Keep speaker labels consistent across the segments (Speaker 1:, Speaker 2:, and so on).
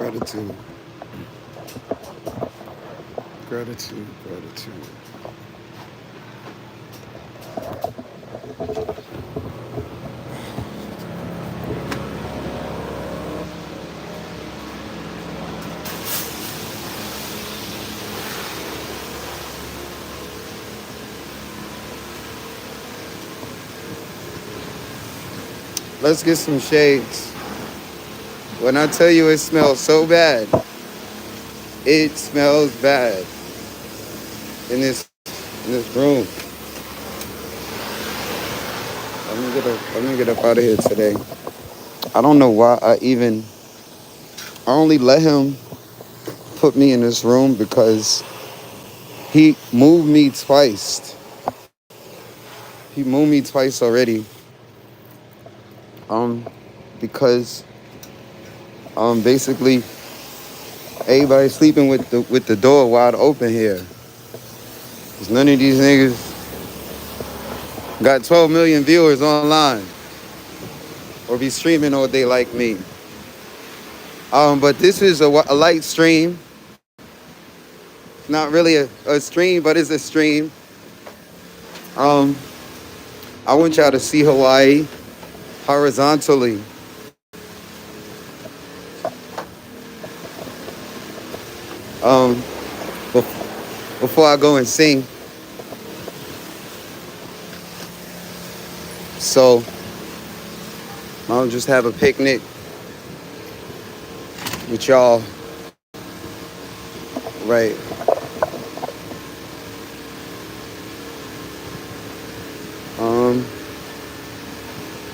Speaker 1: Gratitude. Gratitude. Gratitude. Let's get some shades. When I tell you it smells so bad, it smells bad in this room. Let me get up out of here today. I don't know why I only let him put me in this room because he moved me twice. He moved me twice already. Because basically everybody's sleeping with the door wide open here. 'Cause none of these niggas got 12 million viewers online or be streaming all day like me. But this is a light stream. Not really a stream, but it's a stream. I want y'all to see Hawaii horizontally. Before I go and sing. So I'll just have a picnic with y'all. Right.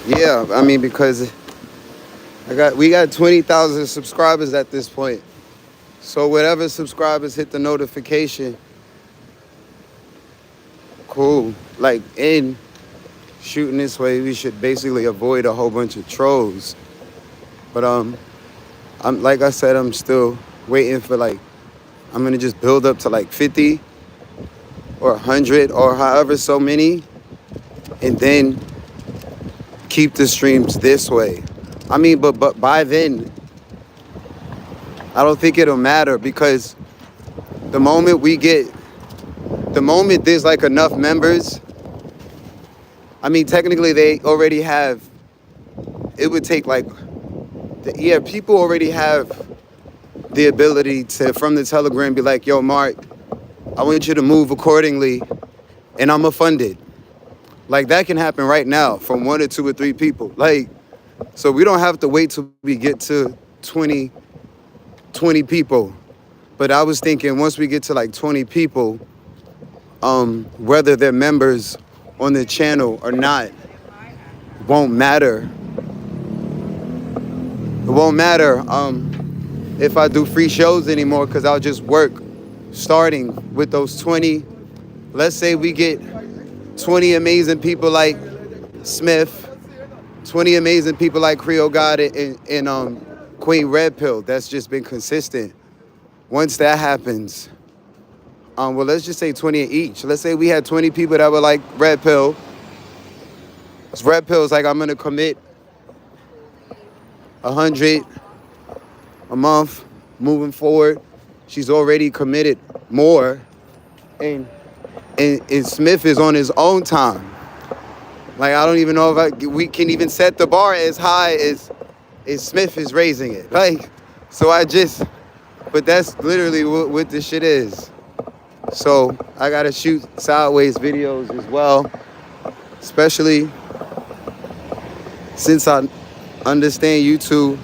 Speaker 1: Yeah, I mean, because we got 20,000 subscribers at this point. So whatever subscribers hit the notification, cool. Like in shooting this way, we should basically avoid a whole bunch of trolls. But I'm like I said, I'm still waiting for I'm gonna just build up to 50 or 100 or however so many, and then keep the streams this way. I mean, but by then, I don't think it'll matter because the moment there's enough members, I mean, technically they already have, it would take people already have the ability to, from the Telegram, be like, yo, Mark, I want you to move accordingly and I'ma fund it. That can happen right now from 1 or 2 or 3 people. So we don't have to wait till we get to 20 people. But I was thinking once we get to 20 people, whether they're members on the channel or not, won't matter. It won't matter if I do free shows anymore because I'll just work starting with those 20. Let's say we get 20 amazing people like Smith, 20 amazing people like Creole God and Queen Red Pill. That's just been consistent. Once that happens, well, let's just say 20 each. Let's say we had 20 people that were like Red Pill. Red Pill's I'm gonna commit 100 a month moving forward. She's already committed more, and Smith is on his own time. I don't even know if we can even set the bar as high as Smith is raising it. But that's literally what this shit is. So I gotta shoot sideways videos as well, especially since I understand YouTube,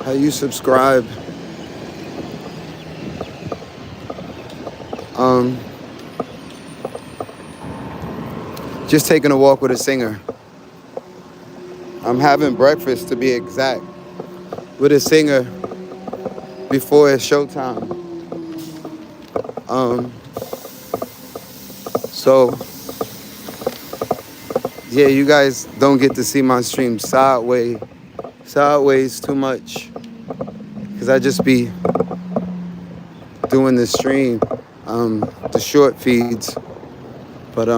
Speaker 1: how you subscribe. Just taking a walk with a singer. I'm having breakfast, to be exact, with a singer before it's showtime. So yeah, you guys don't get to see my stream sideways too much, because I just be doing the stream, the short feeds. But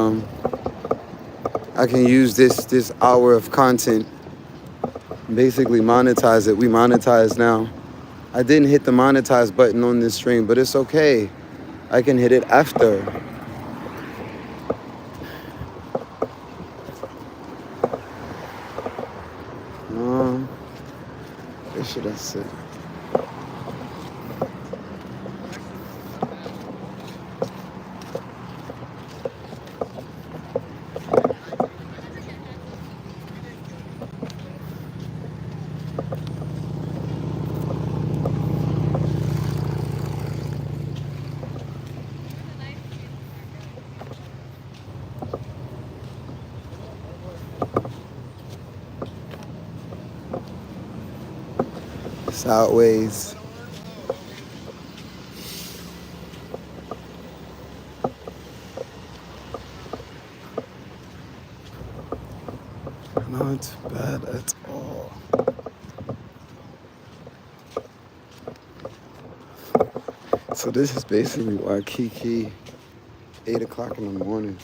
Speaker 1: I can use this hour of content basically monetize it. We monetize now. I didn't hit the monetize button on this stream, but it's okay. I can hit it after. Where should I sit? Sideways. Not bad at all. So this is basically Waikiki, 8 o'clock in the morning.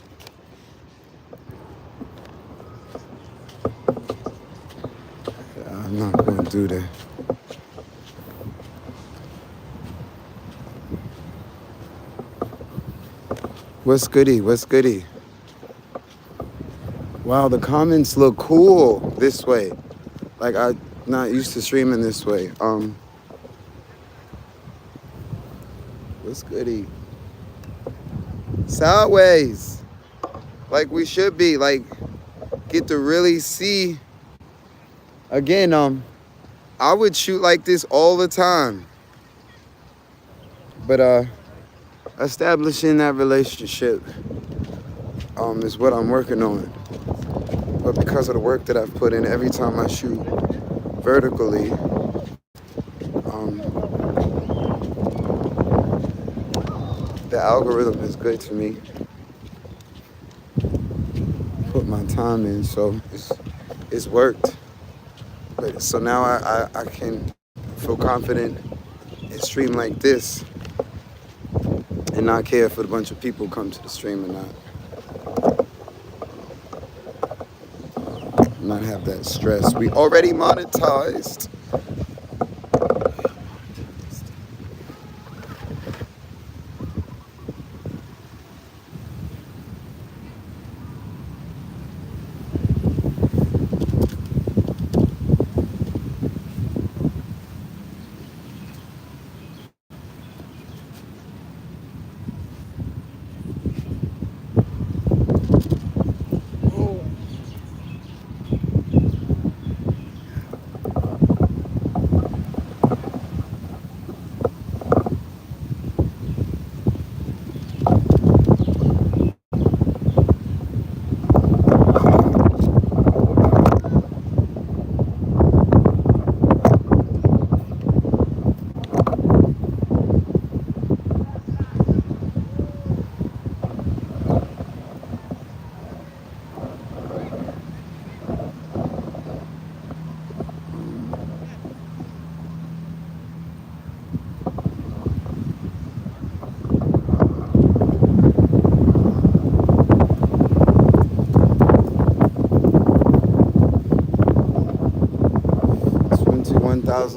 Speaker 1: Yeah, I'm not going to do that. What's goody? What's goody? Wow, the comments look cool this way. Like, I'm not used to streaming this way. What's goody? Sideways. Like we should be. Like, get to really see. Again, I would shoot like this all the time. But establishing that relationship is what I'm working on. But because of the work that I've put in, every time I shoot vertically, the algorithm is good to me. Put my time in, so it's worked. But so now I can feel confident and stream like this and not care if a bunch of people come to the stream or not. Not have that stress. We already monetized.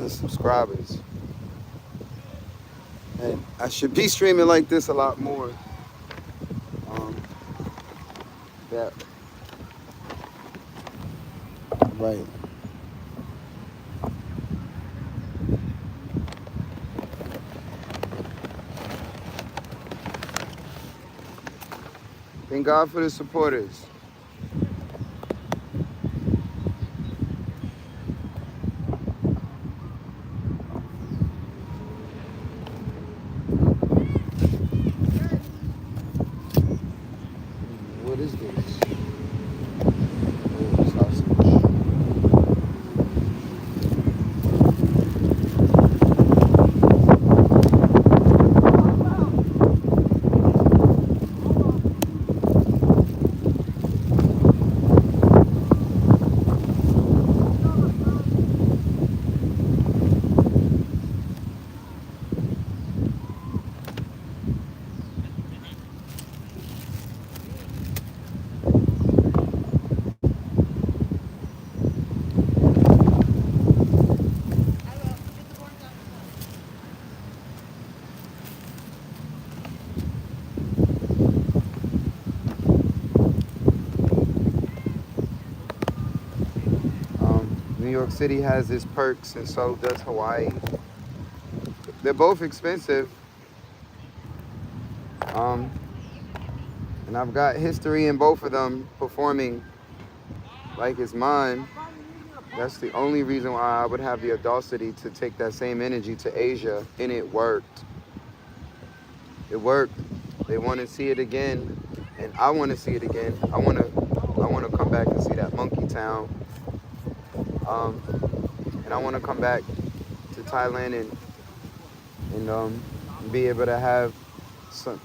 Speaker 1: Subscribers, and I should be streaming like this a lot more. That right. Thank God for the supporters. What is this? Oh, sausage. New York City has its perks, and so does Hawaii. They're both expensive. Um, and I've got history in both of them performing like it's mine. That's the only reason why I would have the audacity to take that same energy to Asia, and it worked. It worked. They want to see it again, and I want to see it again. I want to come back and see that monkey town. And I want to come back to Thailand and be able to have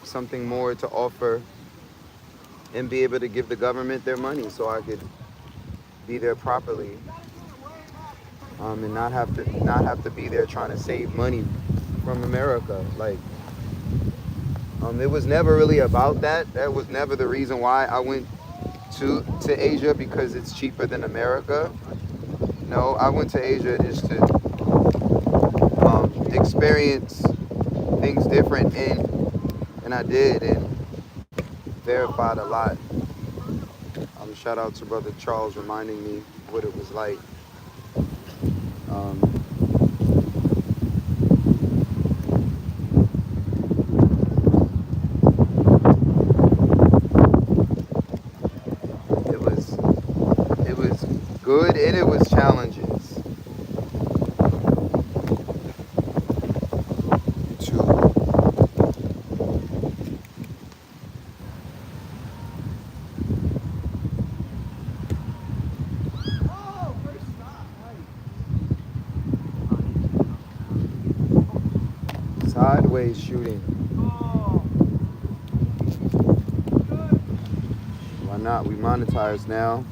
Speaker 1: something more to offer and be able to give the government their money so I could be there properly, and not have to be there trying to save money from America. Like, it was never really about that. That was never the reason why I went to Asia, because it's cheaper than America. No, I went to Asia just to experience things different, and I did, and verified a lot. Shout out to Brother Charles reminding me what it was like. It was good, and it was challenges. Sideways shooting. Why not? We monetize now.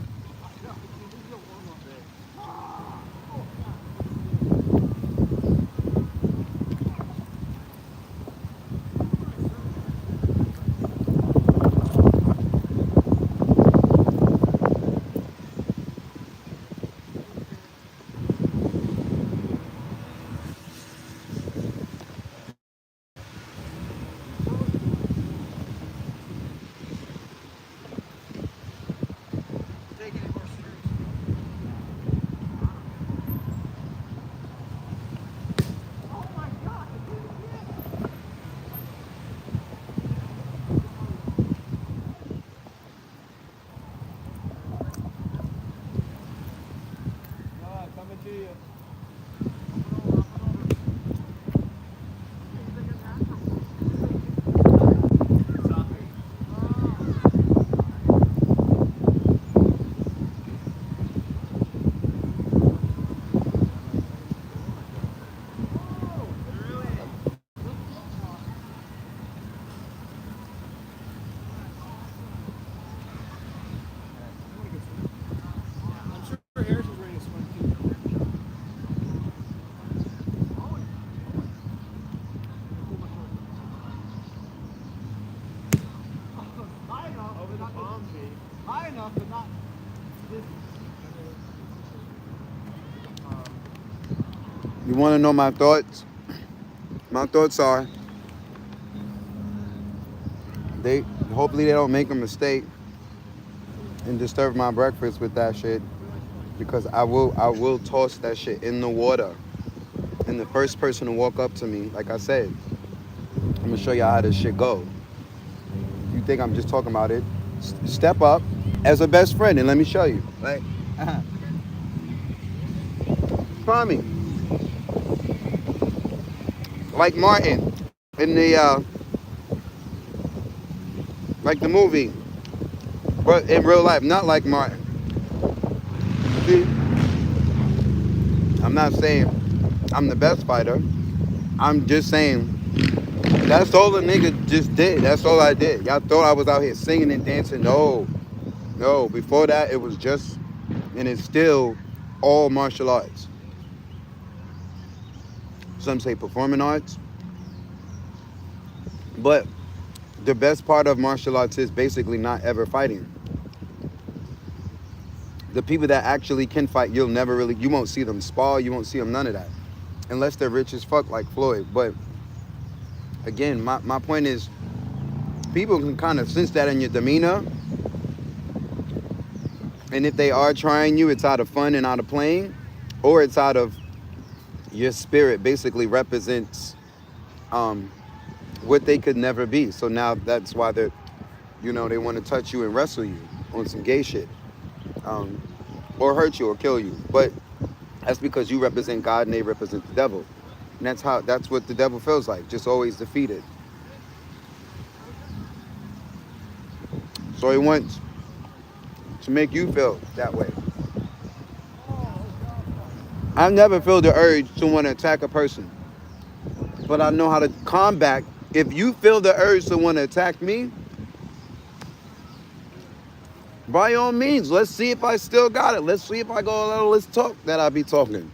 Speaker 1: You want to know my thoughts? My thoughts are, hopefully they don't make a mistake and disturb my breakfast with that shit, because I will toss that shit in the water. And the first person to walk up to me, like I said, I'm gonna show y'all how this shit go. You think I'm just talking about it? Step up as a best friend and let me show you. Like, try me. Like Martin in the like the movie, but in real life, not like Martin. See, I'm not saying I'm the best fighter. I'm just saying that's all the nigga just did. That's all I did. Y'all thought I was out here singing and dancing. No. Before that, it was just, and it's still all martial arts. Some say performing arts. But the best part of martial arts is basically not ever fighting. The people that actually can fight, you won't see them spar, you won't see them none of that. Unless they're rich as fuck like Floyd. But again, my point is, people can kind of sense that in your demeanor. And if they are trying you, it's out of fun and out of playing. or it's out of your spirit, basically represents what they could never be. So now that's why they're, they want to touch you and wrestle you on some gay shit, or hurt you or kill you. But that's because you represent God and they represent the devil. And that's what the devil feels like, just always defeated. So he wants to make you feel that way. I never feel the urge to want to attack a person, but I know how to combat. If you feel the urge to want to attack me, by all means, let's see if I still got it. Let's see if I go a little, let's talk that I be talking.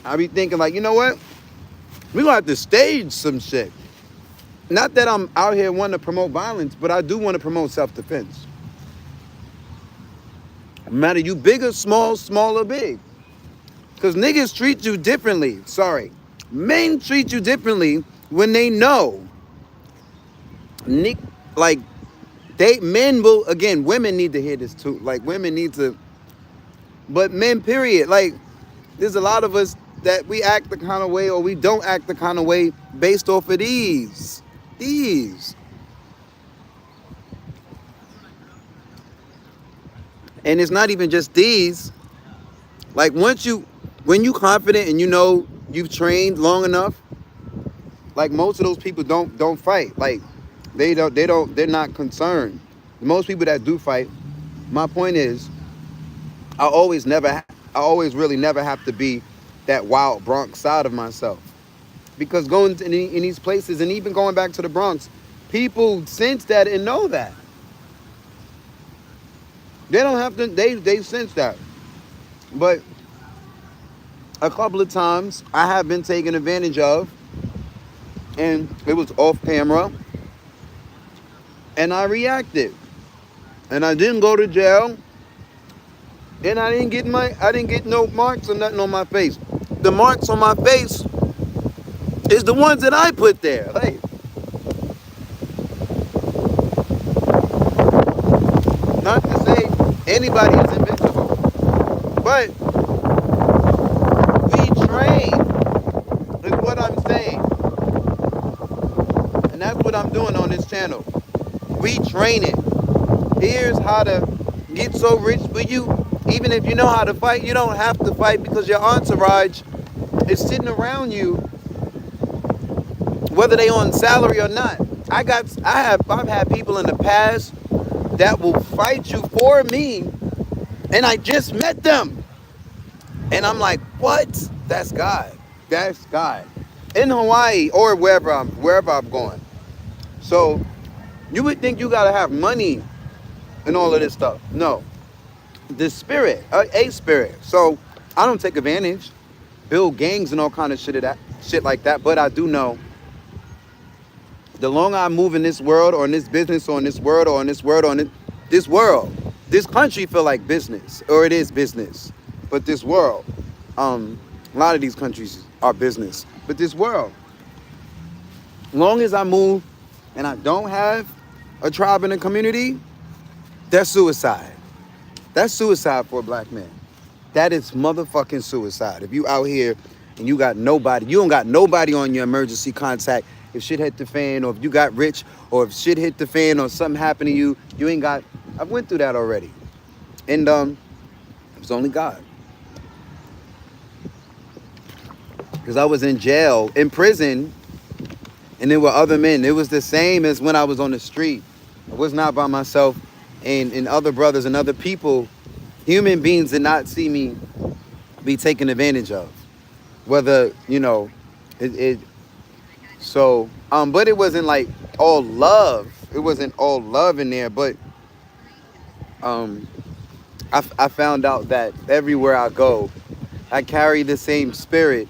Speaker 1: I be thinking like, you know what? We're going to have to stage some shit. Not that I'm out here wanting to promote violence, but I do want to promote self-defense. No matter you big or small or big. Because niggas treat you differently. Sorry. Men treat you differently when they know. Like, men will, again, women need to hear this too. Like, women need to, but men, period. Like, there's a lot of us that we act the kind of way or we don't act the kind of way based off of these. And it's not even just these. Like, when you confident and you know you've trained long enough, like most of those people don't fight. Like, they're not concerned. Most people that do fight, my point is, I always really never have to be that wild Bronx side of myself. Because going in these places and even going back to the Bronx, people sense that and know that. They don't have to, they sense that. But a couple of times I have been taken advantage of, and it was off camera, and I reacted. And I didn't go to jail, and I didn't get no marks or nothing on my face. The marks on my face is the ones that I put there. Like, not to say anybody is invincible, but we train, is what I'm saying. And that's what I'm doing on this channel. We train it. Here's how to get so rich for you. Even if you know how to fight, you don't have to fight because your entourage is sitting around you, whether they on salary or not. I've had people in the past that will fight you for me, and I just met them. And I'm like, what? That's God. That's God. In Hawaii or wherever I'm going. So you would think you gotta have money and all of this stuff. No. The spirit, a spirit. So I don't take advantage, build gangs and all kind of shit like that. But I do know the longer I move in this world or in this business or in this world or in this world or in this world, this country feel like business, or it is business. But this world, a lot of these countries are business. But this world, long as I move and I don't have a tribe and a community, that's suicide. That's suicide for a black man. That is motherfucking suicide. If you out here and you got nobody, you don't got nobody on your emergency contact. If shit hit the fan, or if you got rich, or if shit hit the fan, or something happened to you, you ain't got. I went through that already, and it was only God. Because I was in jail, in prison, and there were other men. It was the same as when I was on the street. I was not by myself. And other brothers and other people, human beings did not see me be taken advantage of. Whether, so, but it wasn't like all love. It wasn't all love in there, but I found out that everywhere I go, I carry the same spirit.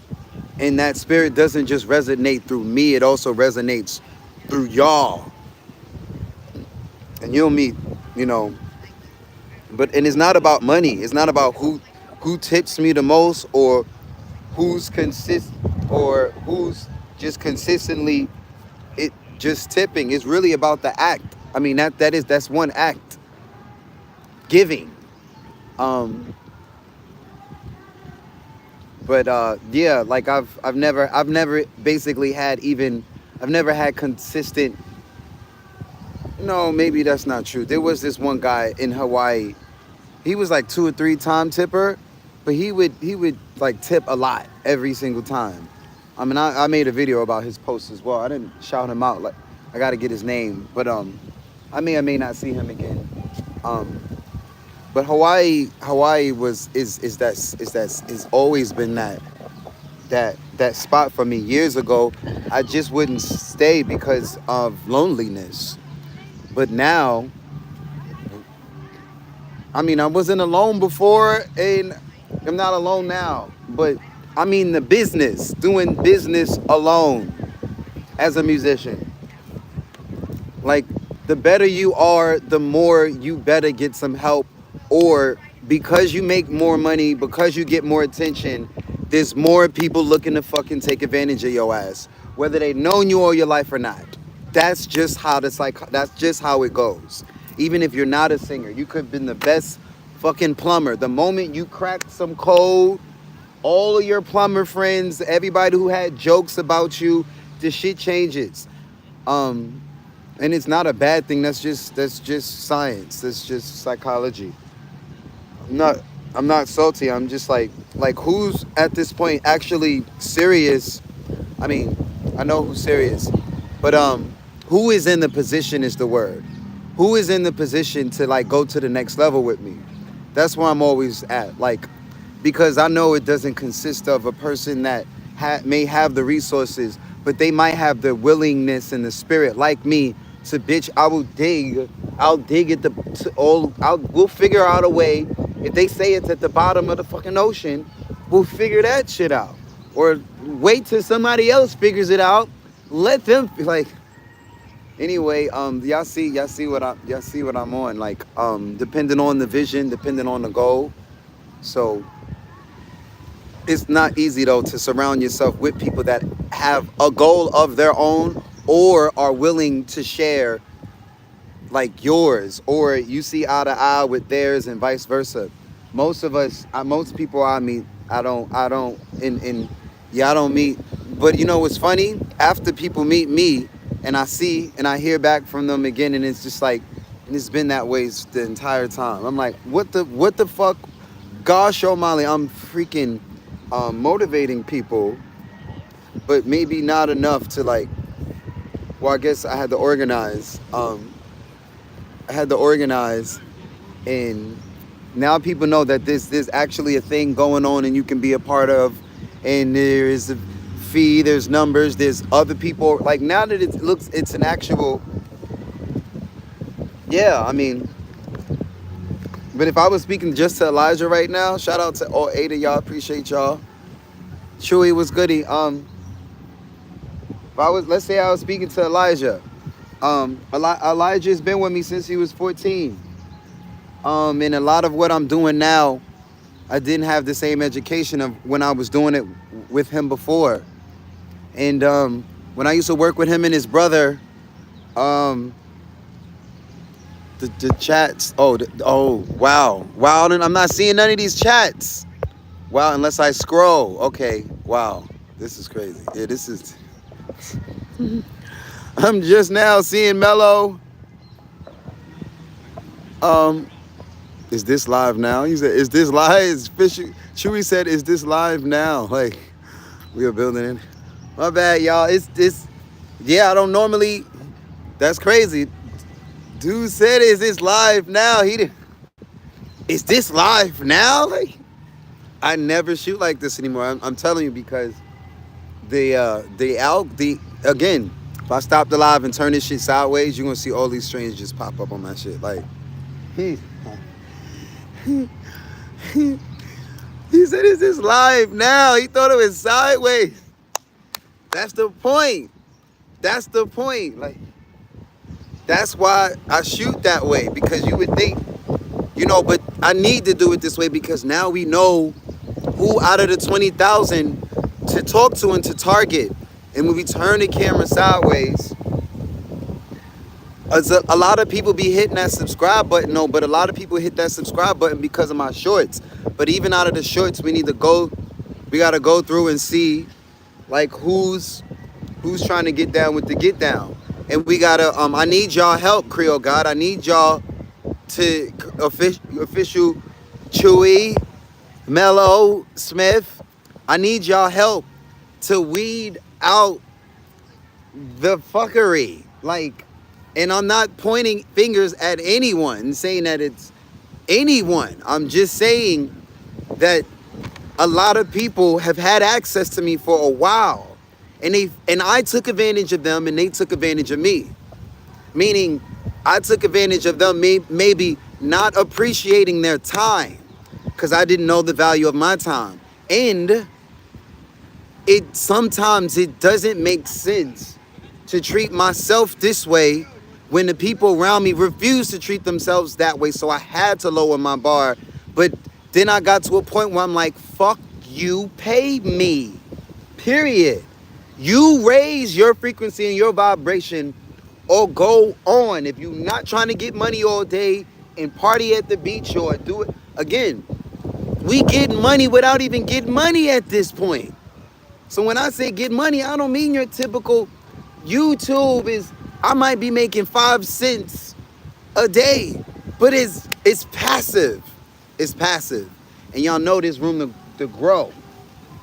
Speaker 1: And that spirit doesn't just resonate through me, it also resonates through y'all. And you'll meet, but it's not about money. It's not about who tips me the most or who's just consistently just tipping. It's really about the act. I mean, that's one act. Giving. Um, but yeah, like I've never basically had even I've never had consistent. No, maybe that's not true. There was this one guy in Hawaii. He was like 2 or 3 time tipper, but he would like tip a lot every single time. I mean, I made a video about his post as well. I didn't shout him out. Like I got to get his name, but I may or may not see him again. Um, but Hawaii was is always been that spot for me. Years ago, I just wouldn't stay because of loneliness. But now, I mean, I wasn't alone before, and I'm not alone now. But I mean, the business, doing business alone as a musician. Like, the better you are, the more you better get some help. Or because you make more money, because you get more attention, there's more people looking to fucking take advantage of your ass, whether they known you all your life or not. That's just how that's just how it goes. Even if you're not a singer, you could have been the best fucking plumber. The moment you cracked some code, all of your plumber friends, everybody who had jokes about you, the shit changes. Um, and it's not a bad thing. That's just science. That's just psychology. I'm not I'm not salty. I'm just like who's at this point actually serious. I mean, I know who's serious, but who is in the position is the word. Who is in the position to like go to the next level with me? That's where I'm always at. Like, because I know it doesn't consist of a person that may have the resources, but they might have the willingness and the spirit, like me, to bitch. I will dig. I'll dig at the to all. We'll figure out a way. If they say it's at the bottom of the fucking ocean, we'll figure that shit out. Or wait till somebody else figures it out. Let them like. Anyway, y'all see what I'm on. Like, depending on the vision, depending on the goal. So it's not easy though to surround yourself with people that have a goal of their own or are willing to share like yours, or you see eye to eye with theirs and vice versa. Most of us, most people I meet, I don't meet. But you know what's funny? After people meet me and I see and I hear back from them again, and it's just like, and it's been that way the entire time. I'm like, what the fuck? Gosh O'Malley, I'm freaking motivating people, but maybe not enough to like, well, I guess I had to organize. I had to organize, and now people know that there's actually a thing going on and you can be a part of, and there is a fee, there's numbers, there's other people. Like, now that it's an actual, yeah, I mean, but if I was speaking just to Elijah right now, shout out to all 8 of y'all, appreciate y'all. Chewy was goody. If I was, let's say I was speaking to Elijah. Elijah's been with me since he was 14. And a lot of what I'm doing now, I didn't have the same education of when I was doing it with him before. And when I used to work with him and his brother, um, the chats. Oh, wow. And I'm not seeing none of these chats. Wow, unless I scroll. Okay, wow, this is crazy. Yeah, this is. I'm just now seeing Mello. Is this live now? He said, "Is this live?" Chewy said, "Is this live now?" Like, we are building it. My bad, y'all. It's this. Yeah, I don't normally. That's crazy. Dude said, "Is this live now?" He did. Is this live now? Like, I never shoot like this anymore. I'm telling you, because the again, if I stop the live and turn this shit sideways, you're gonna see all these strangers just pop up on my shit. Like, he he said, "Is this live now?" He thought it was sideways. That's the point. That's the point. Like, that's why I shoot that way, because you would think, but I need to do it this way because now we know who out of the 20,000 to talk to and to target. And when we turn the camera sideways, A lot of people be hitting that subscribe button, no, but a lot of people hit that subscribe button because of my shorts. But even out of the shorts, we gotta go through and see like who's trying to get down with the get down. And we gotta, I need y'all help, Creole God. I need y'all to official Chewy, Mellow, Smith. I need y'all help to weed out the fuckery. Like, and I'm not pointing fingers at anyone, saying that it's anyone. I'm just saying that a lot of people have had access to me for a while, and I took advantage of them, and they took advantage of me. Meaning, I took advantage of them maybe not appreciating their time because I didn't know the value of my time, and sometimes it doesn't make sense to treat myself this way when the people around me refuse to treat themselves that way. So I had to lower my bar. But then I got to a point where I'm like, fuck you, pay me. Period. You raise your frequency and your vibration or go on. If you're not trying to get money all day and party at the beach or do it again, we get money without even getting money at this point. So when I say get money, I don't mean your typical YouTube is, I might be making 5 cents a day, but it's passive. It's passive. And y'all know there's room to grow.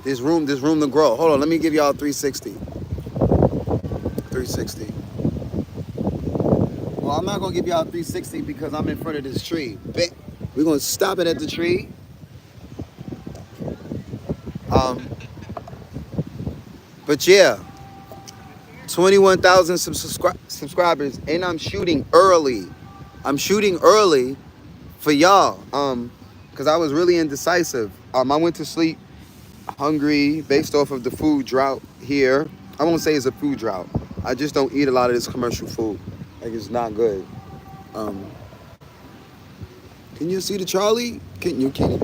Speaker 1: There's room to grow. Hold on, let me give y'all 360. 360. Well, I'm not gonna give y'all 360 because I'm in front of this tree. We're gonna stop it at the tree. But yeah, 21,000 subscribers, and I'm shooting early. I'm shooting early for y'all, because I was really indecisive. I went to sleep hungry based off of the food drought here. I won't say it's a food drought. I just don't eat a lot of this commercial food. Like, it's not good. Can you see the Charlie? You can't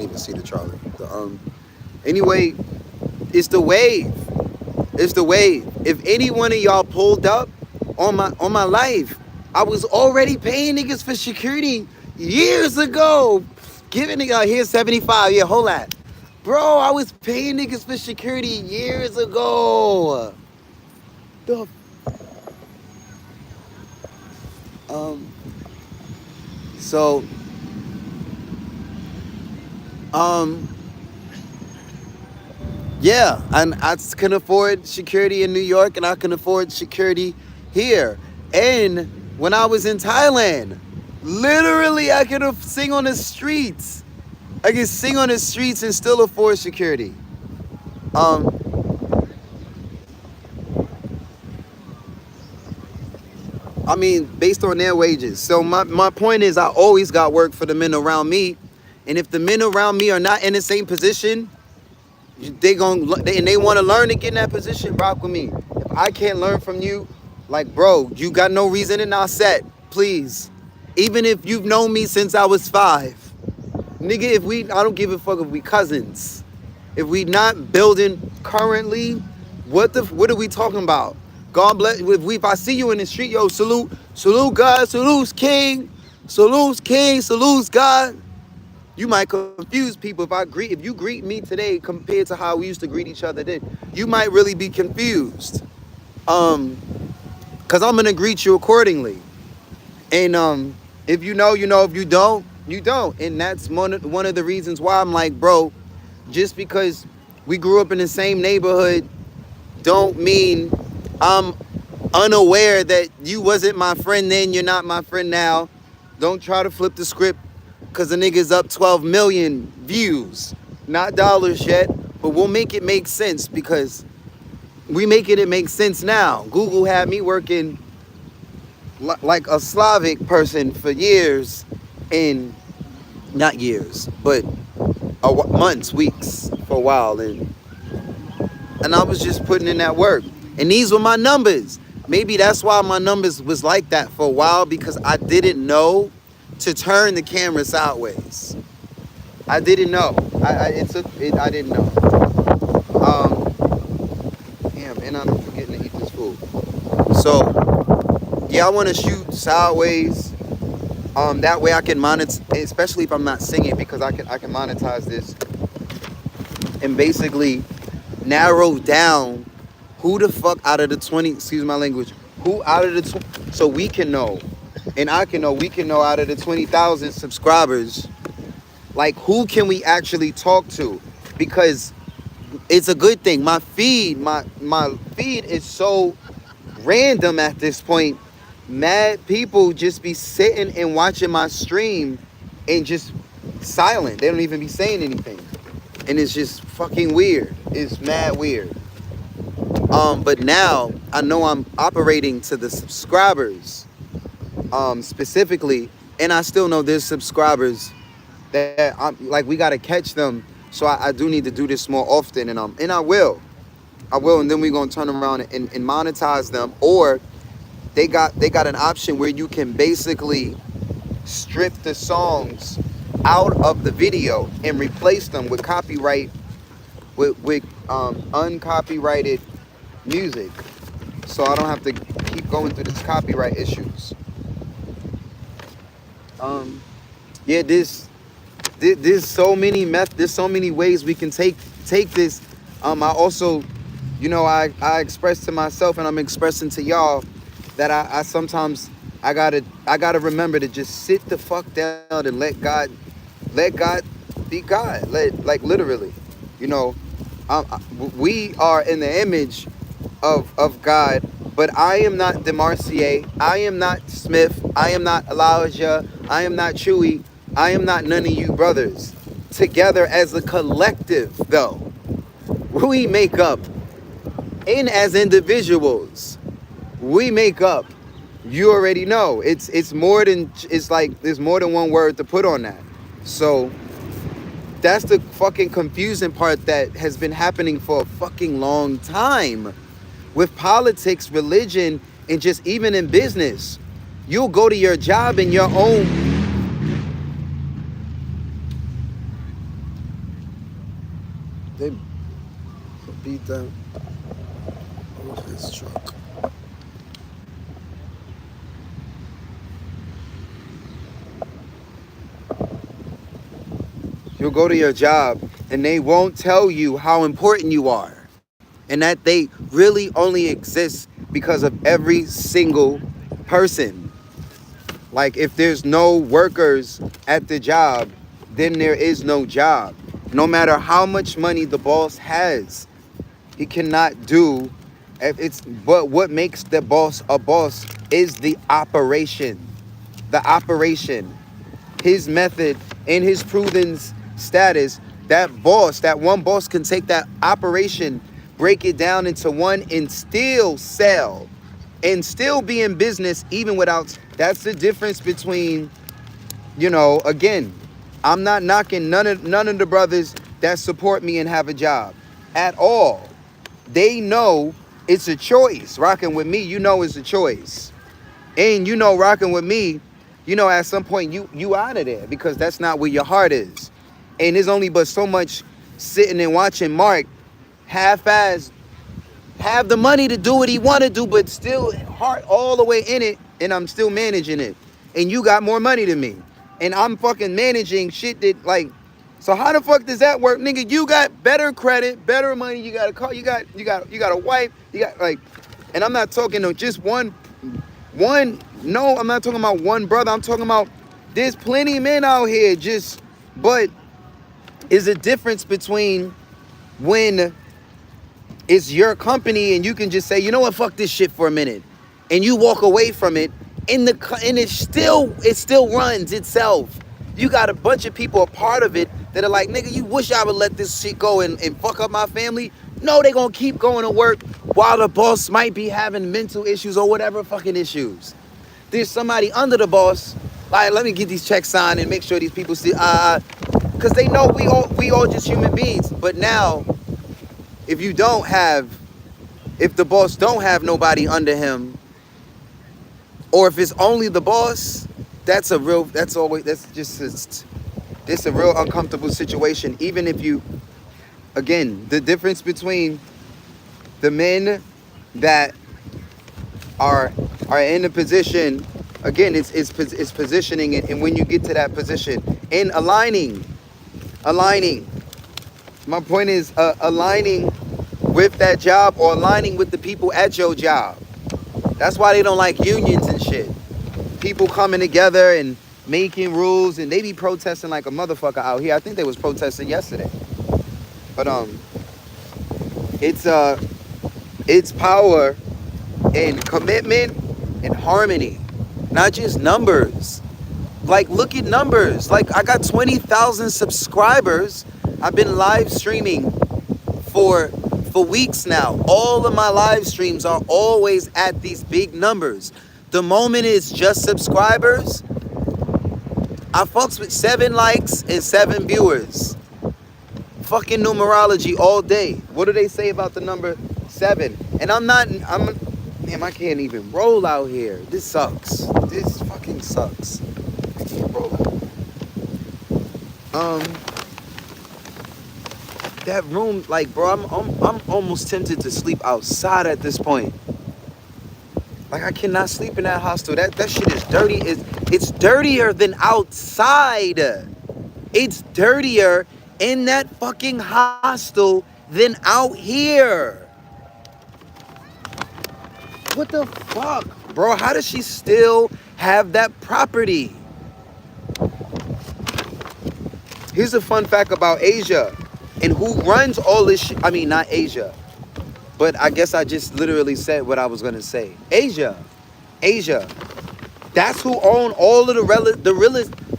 Speaker 1: even see the Charlie. Anyway, it's the wave. It's the wave. If any one of y'all pulled up on my life, I was already paying niggas for security years ago. Giving nigga here's 75. Yeah, hold that. Bro, I was paying niggas for security years ago. Yeah, and I can afford security in New York, and I can afford security here. And when I was in Thailand, literally I could sing on the streets. I could sing on the streets and still afford security. I mean, based on their wages. So my point is, I always got work for the men around me. And if the men around me are not in the same position, they want to learn to get in that position, rock with me. If I can't learn from you, like, bro, you got no reason to not set, please. Even if you've known me since I was 5. Nigga, I don't give a fuck if we cousins. If we not building currently, what are we talking about? God bless. If I see you in the street, yo, salute God, salute King, salute God. You might confuse people if you greet me today compared to how we used to greet each other then. You might really be confused. Cause I'm gonna greet you accordingly. And if you know, you know. If you don't, you don't. And that's one of the reasons why I'm like, bro, just because we grew up in the same neighborhood don't mean I'm unaware that you wasn't my friend then, you're not my friend now. Don't try to flip the script because the nigga's up 12 million views. Not dollars yet, but we'll make it make sense because we making it make sense now. Google had me working like a Slavic person for years, and not years, but months, weeks, for a while, and I was just putting in that work. And these were my numbers. Maybe that's why my numbers was like that for a while, because I didn't know to turn the camera sideways. I didn't know. I didn't know. Damn, and I'm forgetting to eat this food. So Yeah, I want to shoot sideways. That way I can monetize, especially if I'm not singing, because I can monetize this and basically narrow down who the fuck out of the 20, excuse my language, who out of the 20, so we can know, and I can know, we can know out of the 20,000 subscribers, like who can we actually talk to? Because it's a good thing. My feed is so random at this point. Mad people just be sitting and watching my stream and just silent. They don't even be saying anything. And it's just fucking weird. It's mad weird. But now I know I'm operating to the subscribers, specifically, and I still know there's subscribers that I'm like, we gotta catch them. So I do need to do this more often, and I will, and then we're gonna turn around and monetize them, or they got an option where you can basically strip the songs out of the video and replace them with copyright, with uncopyrighted music, so I don't have to keep going through this copyright issues. Yeah, there's so many there's so many ways we can take this. I also, I express to myself, and I'm expressing to y'all, that I sometimes I gotta remember to just sit the fuck down and let God be God. Like literally, we are in the image of God, but I am not DeMarcier, I am not Smith, I am not Elijah, I am not Chewy, I am not none of you brothers. Together as a collective, though, we make up, and as individuals, we make up. You already know. It's more than, it's like there's more than one word to put on that. So that's the fucking confusing part that has been happening for a fucking long time with politics, religion, and just even in business. You'll go to your job in your own. They beat them off his truck. You'll go to your job and they won't tell you how important you are, and that they really only exist because of every single person. Like, if there's no workers at the job, then there is no job. No matter how much money the boss has, he cannot do. But what makes the boss a boss is the operation. The operation. His method and his proven status. That one boss can take that operation, break it down into one, and still sell and still be in business even without. That's the difference between, again, I'm not knocking none of the brothers that support me and have a job at all. They know it's a choice. Rocking with me, it's a choice. And rocking with me, at some point you out of there, because that's not where your heart is. And there's only but so much sitting and watching Mark half-ass have the money to do what he want to do, but still heart all the way in it, and I'm still managing it. And you got more money than me, and I'm fucking managing shit that, like, so how the fuck does that work, nigga? You got better credit, better money, you got a car, you got a wife, you got, like, and I'm not talking to just one, no, I'm not talking about one brother. I'm talking about there's plenty of men out here but is a difference between when it's your company and you can just say, you know what, fuck this shit for a minute, and you walk away from it, and it still runs itself. You got a bunch of people a part of it that are like, nigga, you wish I would let this shit go and fuck up my family. No, they gonna keep going to work while the boss might be having mental issues or whatever fucking issues. There's somebody under the boss, like, let me get these checks signed and make sure these people see, because they know we all just human beings. But now, if the boss don't have nobody under him, or if it's only the boss, it's a real uncomfortable situation. Even if you, again, the difference between the men that are are in a position. Again, it's positioning it, and when you get to that position, and aligning. My point is aligning with that job or aligning with the people at your job. That's why they don't like unions and shit. People coming together and making rules, and they be protesting like a motherfucker out here. I think they was protesting yesterday. But it's power and commitment and harmony, not just numbers. Like, look at numbers. Like, I got 20,000 subscribers. I've been live streaming for weeks now. All of my live streams are always at these big numbers. The moment it's just subscribers, I fucks with 7 likes and 7 viewers. Fucking numerology all day. What do they say about the number 7? And damn, I can't even roll out here. This sucks. This fucking sucks. I can't roll out. That room, like, bro, I'm almost tempted to sleep outside at this point. Like, I cannot sleep in that hostel. That shit is dirty. It's dirtier than outside. It's dirtier in that fucking hostel than out here. What the fuck, bro? How does she still have that property? Here's a fun fact about Asia and who runs all this shit. I mean, not Asia, but I guess I just literally said what I was gonna say. Asia. That's who own all of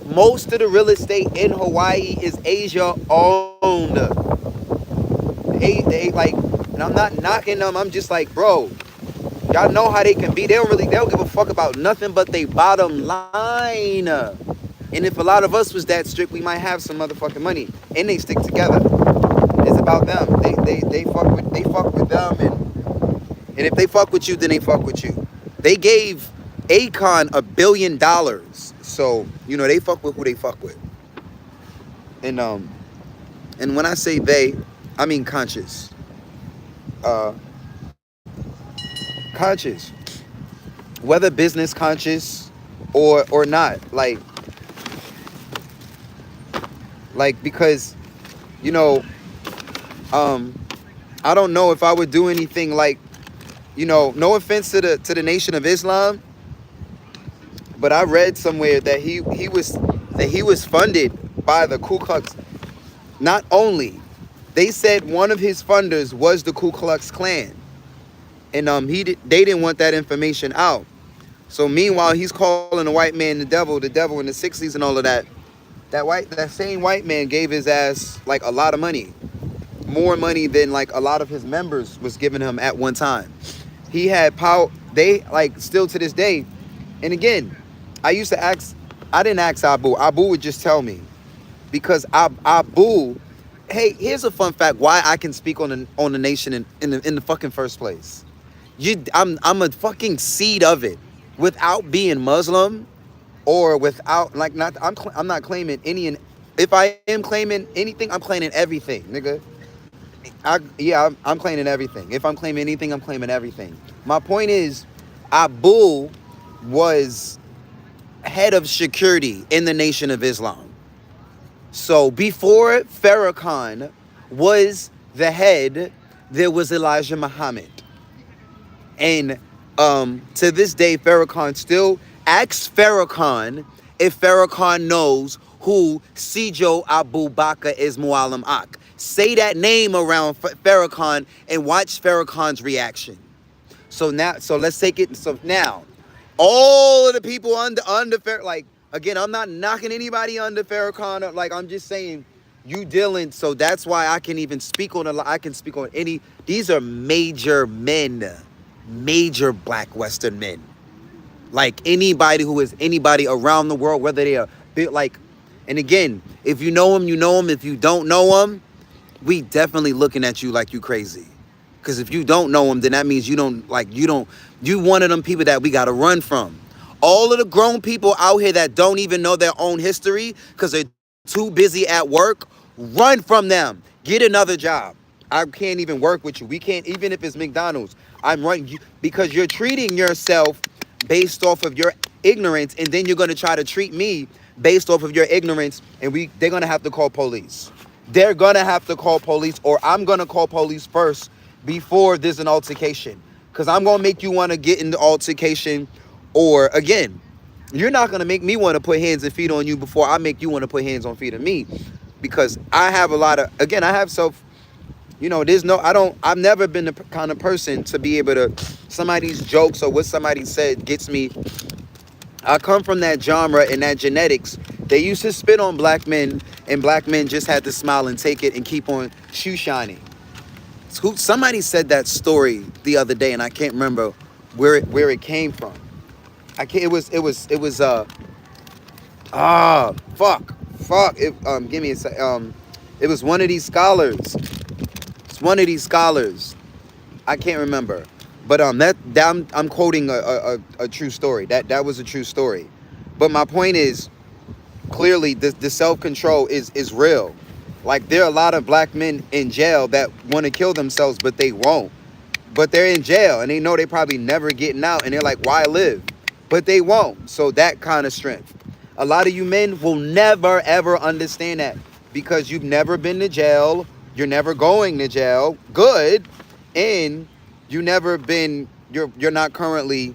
Speaker 1: most of the real estate in Hawaii is Asia owned. They like, and I'm not knocking them. I'm just like, bro, y'all know how they can be. They don't give a fuck about nothing but they bottom line. And if a lot of us was that strict, we might have some motherfucking money. And they stick together. It's about them. They fuck with them, and if they fuck with you, then they fuck with you. They gave Akon $1 billion. So, you know, they fuck with who they fuck with. And when I say they, I mean conscious. Conscious. Whether business conscious or not. Like, because, you know, I don't know if I would do anything like, you know, no offense to the Nation of Islam, but I read somewhere that he was funded by the Ku Klux. Not only, they said one of his funders was the Ku Klux Klan, and they didn't want that information out. So meanwhile, he's calling the white man the devil in the 60s and all of that. That same white man gave his ass like a lot of money. More money than like a lot of his members was giving him at one time. He had power. They like still to this day. And again, I didn't ask Abu. Abu would just tell me. Because Abu, hey, here's a fun fact why I can speak on the nation in the fucking first place. I'm a fucking seed of it. Without being Muslim or without I'm not claiming any. If I am claiming anything, I'm claiming everything, nigga. I'm claiming everything. If I'm claiming anything, I'm claiming everything. My point is, Abu was head of security in the Nation of Islam. So before Farrakhan was the head, there was Elijah Muhammad. And to this day, Farrakhan still asks Farrakhan if Farrakhan knows who Sijo Abu Bakr is Muallim Ak. Say that name around Farrakhan and watch Farrakhan's reaction. So let's take it. So now, all of the people under Farrakhan, like, again, I'm not knocking anybody under Farrakhan. Like, I'm just saying, you dealing. So that's why I can even speak on any. These are major men, major Black Western men. Like anybody who is anybody around the world, whether they are like, and again, if you know them, you know them. If you don't know them, we definitely looking at you like you crazy. Because if you don't know them, then that means you one of them people that we got to run from. All of the grown people out here that don't even know their own history because they're too busy at work, run from them. Get another job. I can't even work with you. We can't, even if it's McDonald's. I'm running you because you're treating yourself based off of your ignorance, and then you're going to try to treat me based off of your ignorance, and they're going to have to call police. They're going to have to call police, or I'm going to call police first before there's an altercation, because I'm going to make you want to get in the altercation, or again, you're not going to make me want to put hands and feet on you before I make you want to put hands on feet on me, because I have a lot of, again, I have self, I've never been the kind of person to be able to, somebody's jokes or what somebody said gets me. I come from that genre and that genetics. They used to spit on black men, and black men just had to smile and take it and keep on shoe shining. Somebody said that story the other day, and I can't remember where it came from. I can't. It was. Fuck. Give me a sec. It was one of these scholars. It's one of these scholars. I can't remember, but I'm quoting a true story. That was a true story. But my point is, clearly the self-control is real. Like, there are a lot of black men in jail that want to kill themselves, but they won't. But they're in jail and they know they probably never getting out, and they're like, why live? But they won't. So that kind of strength. A lot of you men will never ever understand that, because you've never been to jail. You're never going to jail. Good. And you never been, you're not currently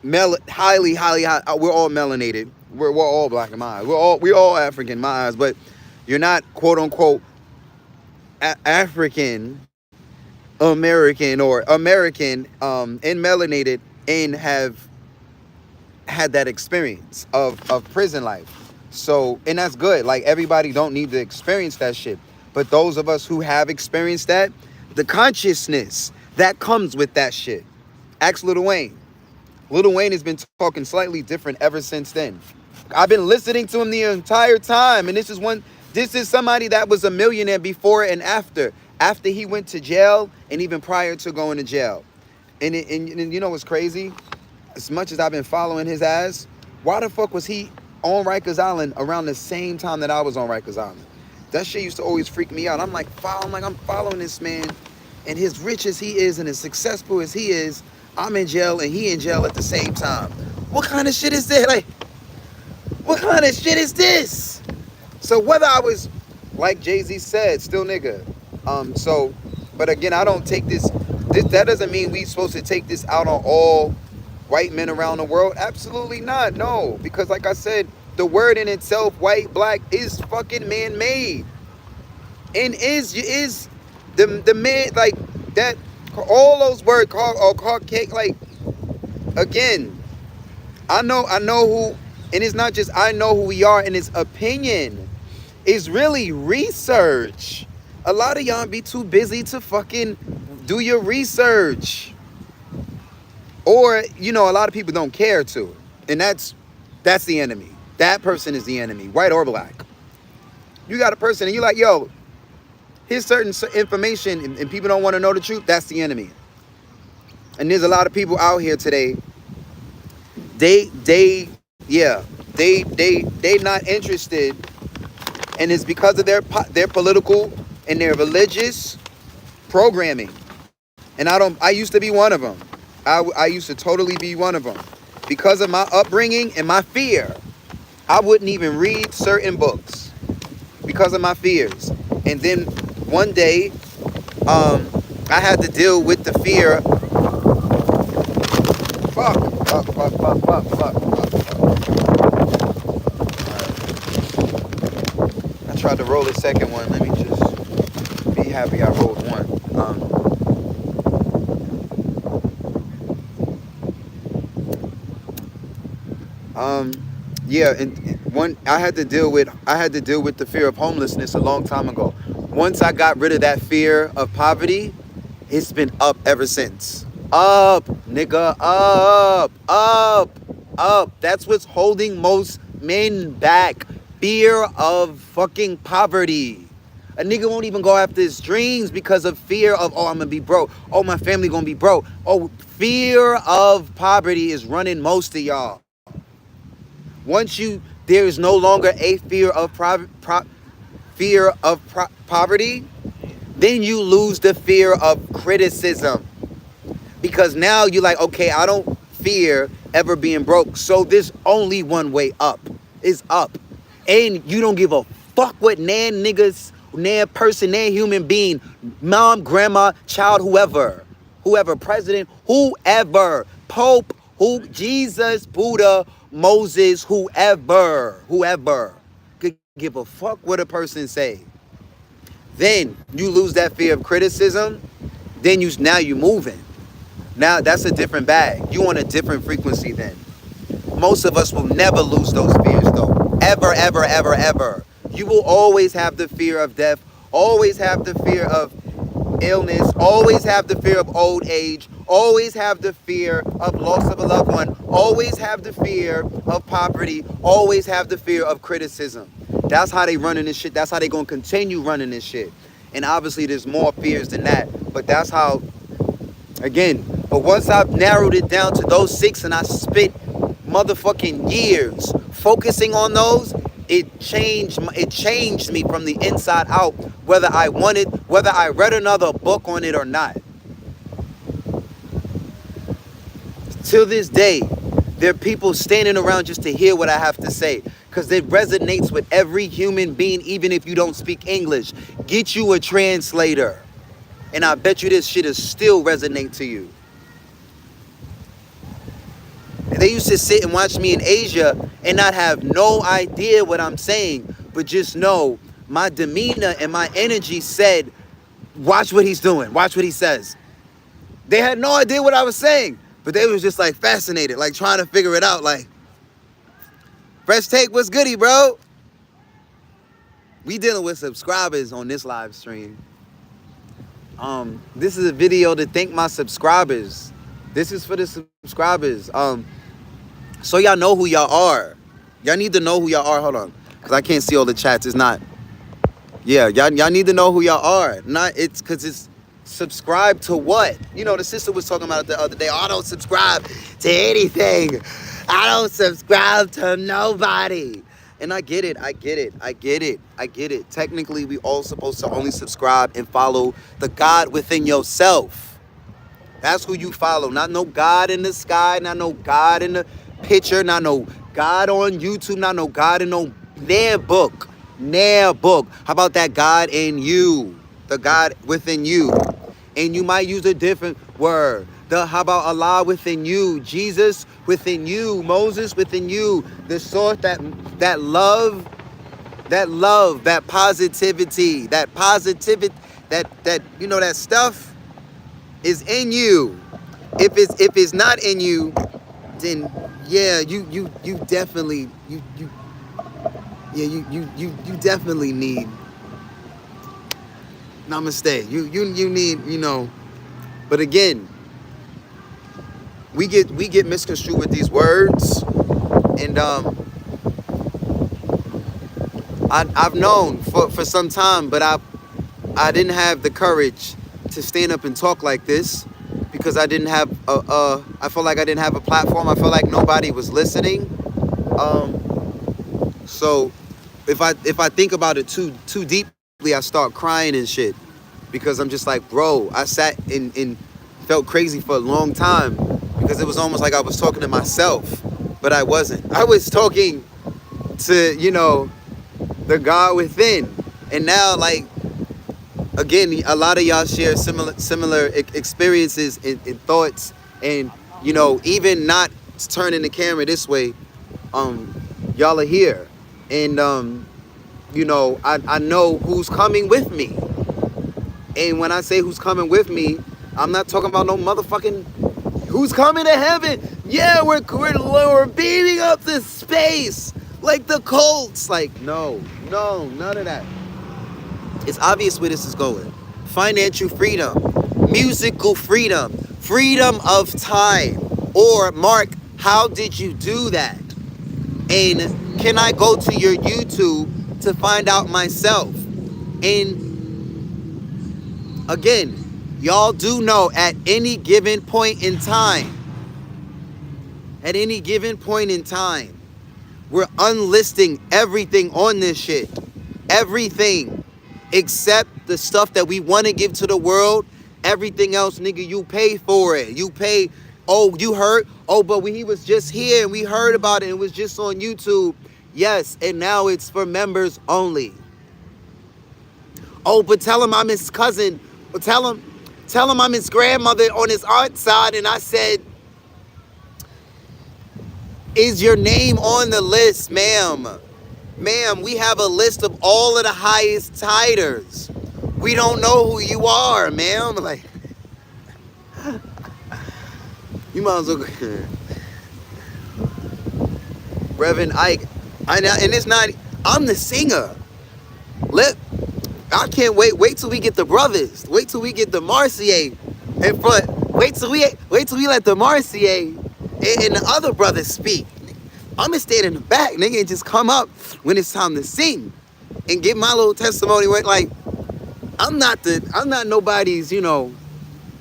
Speaker 1: highly high. We're all melanated. We're all black in my eyes. We're all African in my eyes, but you're not quote unquote African American or American and melanated and have had that experience of prison life. So, and that's good. Like, everybody don't need to experience that shit. But those of us who have experienced that, the consciousness that comes with that shit. Ask Lil Wayne. Lil Wayne has been talking slightly different ever since then. I've been listening to him the entire time, and this is somebody that was a millionaire before and after he went to jail, and even prior to going to jail. And you know what's crazy? As much as I've been following his ass, why the fuck was he on Rikers Island around the same time that I was on Rikers Island? That shit used to always freak me out. I'm following this man, and as rich as he is and as successful as he is, I'm in jail and he in jail at the same time. What kind of shit is that? Like, what kind of shit is this? So whether I was, like Jay-Z said, still nigga. But again, I don't take this, that doesn't mean we supposed to take this out on all white men around the world. Absolutely not, no. Because like I said, the word in itself, white, black, is fucking man-made. And is the man, like, that, all those words, called cake, like, again, I know who, and it's not just I know who we are, and it's opinion. It's really research. A lot of y'all be too busy to fucking do your research. Or, a lot of people don't care to. And that's the enemy. That person is the enemy, white or black. You got a person and you're like, yo, here's certain information and people don't want to know the truth. That's the enemy. And there's a lot of people out here today. They not interested, and it's because of their political and their religious programming. And I used to be one of them. I used to totally be one of them. Because of my upbringing and my fear, I wouldn't even read certain books because of my fears. And then one day, I had to deal with the fear. Fuck. Right. I tried to roll a second one. Let me just be happy I rolled one. Yeah, and I had to deal with the fear of homelessness a long time ago. Once I got rid of that fear of poverty, it's been up ever since. Up, nigga, up. That's what's holding most men back. Fear of fucking poverty. A nigga won't even go after his dreams because of fear of, I'm gonna be broke. Oh, my family gonna be broke. Oh, fear of poverty is running most of y'all. There is no longer a fear of poverty, then you lose the fear of criticism. Because now you're like, okay, I don't fear ever being broke. So there's only one way up. Is up. And you don't give a fuck what nan niggas, nan person, nan human being, mom, grandma, child, whoever, president, whoever, Pope, Jesus, Buddha, Moses, whoever could give a fuck what a person say. Then you lose that fear of criticism. Then now you moving. Now that's a different bag. You on a different frequency then. Most of us will never lose those fears though. Ever, ever, ever, ever. You will always have the fear of death. Always have the fear of illness. Always have the fear of old age. Always have the fear of loss of a loved one. Always have the fear of poverty. Always have the fear of criticism. That's how they running this shit. That's how they gonna continue running this shit. And obviously there's more fears than that. But that's how, again, but once I've narrowed it down to those 6 and I spent motherfucking years focusing on those, it changed me from the inside out, whether I read another book on it or not. Till this day, there are people standing around just to hear what I have to say, because it resonates with every human being, even if you don't speak English. Get you a translator, and I bet you this shit is still resonate to you. And they used to sit and watch me in Asia and not have no idea what I'm saying, but just know my demeanor and my energy said, watch what he's doing, watch what he says. They had no idea what I was saying, but they was just like fascinated, like trying to figure it out, like, Fresh Take, what's goody, bro? We dealing with subscribers on this live stream. This is a video to thank my subscribers. This is for the subscribers. So y'all know who y'all are. Y'all need to know who y'all are. Hold on, because I can't see all the chats. It's not. Yeah, y'all need to know who y'all are. It's because it's subscribe to what? You know, the sister was talking about it the other day. Oh, I don't subscribe to anything. I don't subscribe to nobody. And I get it. Technically, we all supposed to only subscribe and follow the God within yourself. That's who you follow. Not no God in the sky, not no God in the picture, not no God on YouTube, not no God in no book. How about that God in you? The God within you. And you might use a different word. How about Allah within you? Jesus within you. Moses within you. The source, that love, that positivity, that you know, that stuff is in you. If it's not in you, then yeah, you definitely definitely need namaste. You need, you know. But again, we get misconstrued with these words, and I've known for some time, but I didn't have the courage to stand up and talk like this, because I didn't have I felt like I didn't have a platform. I felt like nobody was listening. So if I think about it too deeply, I start crying and shit, because I'm just like, bro, I sat and felt crazy for a long time, because it was almost like I was talking to myself, but I wasn't. I was talking to, you know, the God within. And now, like, again, a lot of y'all share similar experiences and thoughts, and, you know, even not turning the camera this way, y'all are here, and you know, I know who's coming with me. And when I say who's coming with me, I'm not talking about no motherfucking who's coming to heaven. Yeah, we're beaming up to space like the Colts. Like, no, none of that. It's obvious where this is going. Financial freedom, musical freedom, freedom of time. Or, Mark, how did you do that? And can I go to your YouTube to find out myself? And again, y'all do know at any given point in time, we're unlisting everything on this shit. Everything. Except the stuff that we want to give to the world. Everything else, nigga, you pay for it. You pay Oh, you heard? Oh, but he was just here and we heard about it. It was just on YouTube. Yes, and now it's for members only. Oh, but tell him I'm his cousin. Or tell him I'm his grandmother on his aunt's side. And I said, is your name on the list, ma'am? Ma'am, we have a list of all of the highest titers. We don't know who you are, ma'am. Like, you might as well. Reverend Ike. And it's not, I'm the singer. I can't wait. Wait till we get the brothers. Wait till we get the Marcier in front. Wait till we let the Marcier and the other brothers speak. I'm gonna stand in the back, nigga, and just come up when it's time to sing and give my little testimony. Like, I'm not nobody's,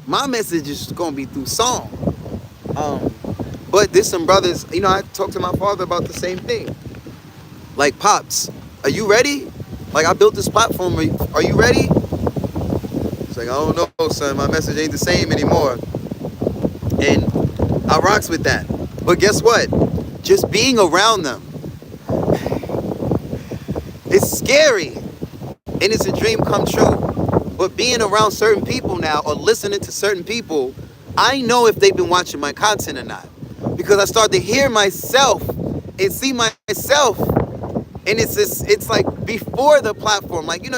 Speaker 1: my message is gonna be through song. But there's some brothers, I talked to my father about the same thing. Like, Pops, are you ready? Like, I built this platform, are you ready? It's like, I don't know, son, my message ain't the same anymore. And I rocks with that. But guess what? Just being around them, it's scary. And it's a dream come true. But being around certain people now or listening to certain people, I know if they've been watching my content or not. Because I start to hear myself and see myself. And it's like before the platform. Like, you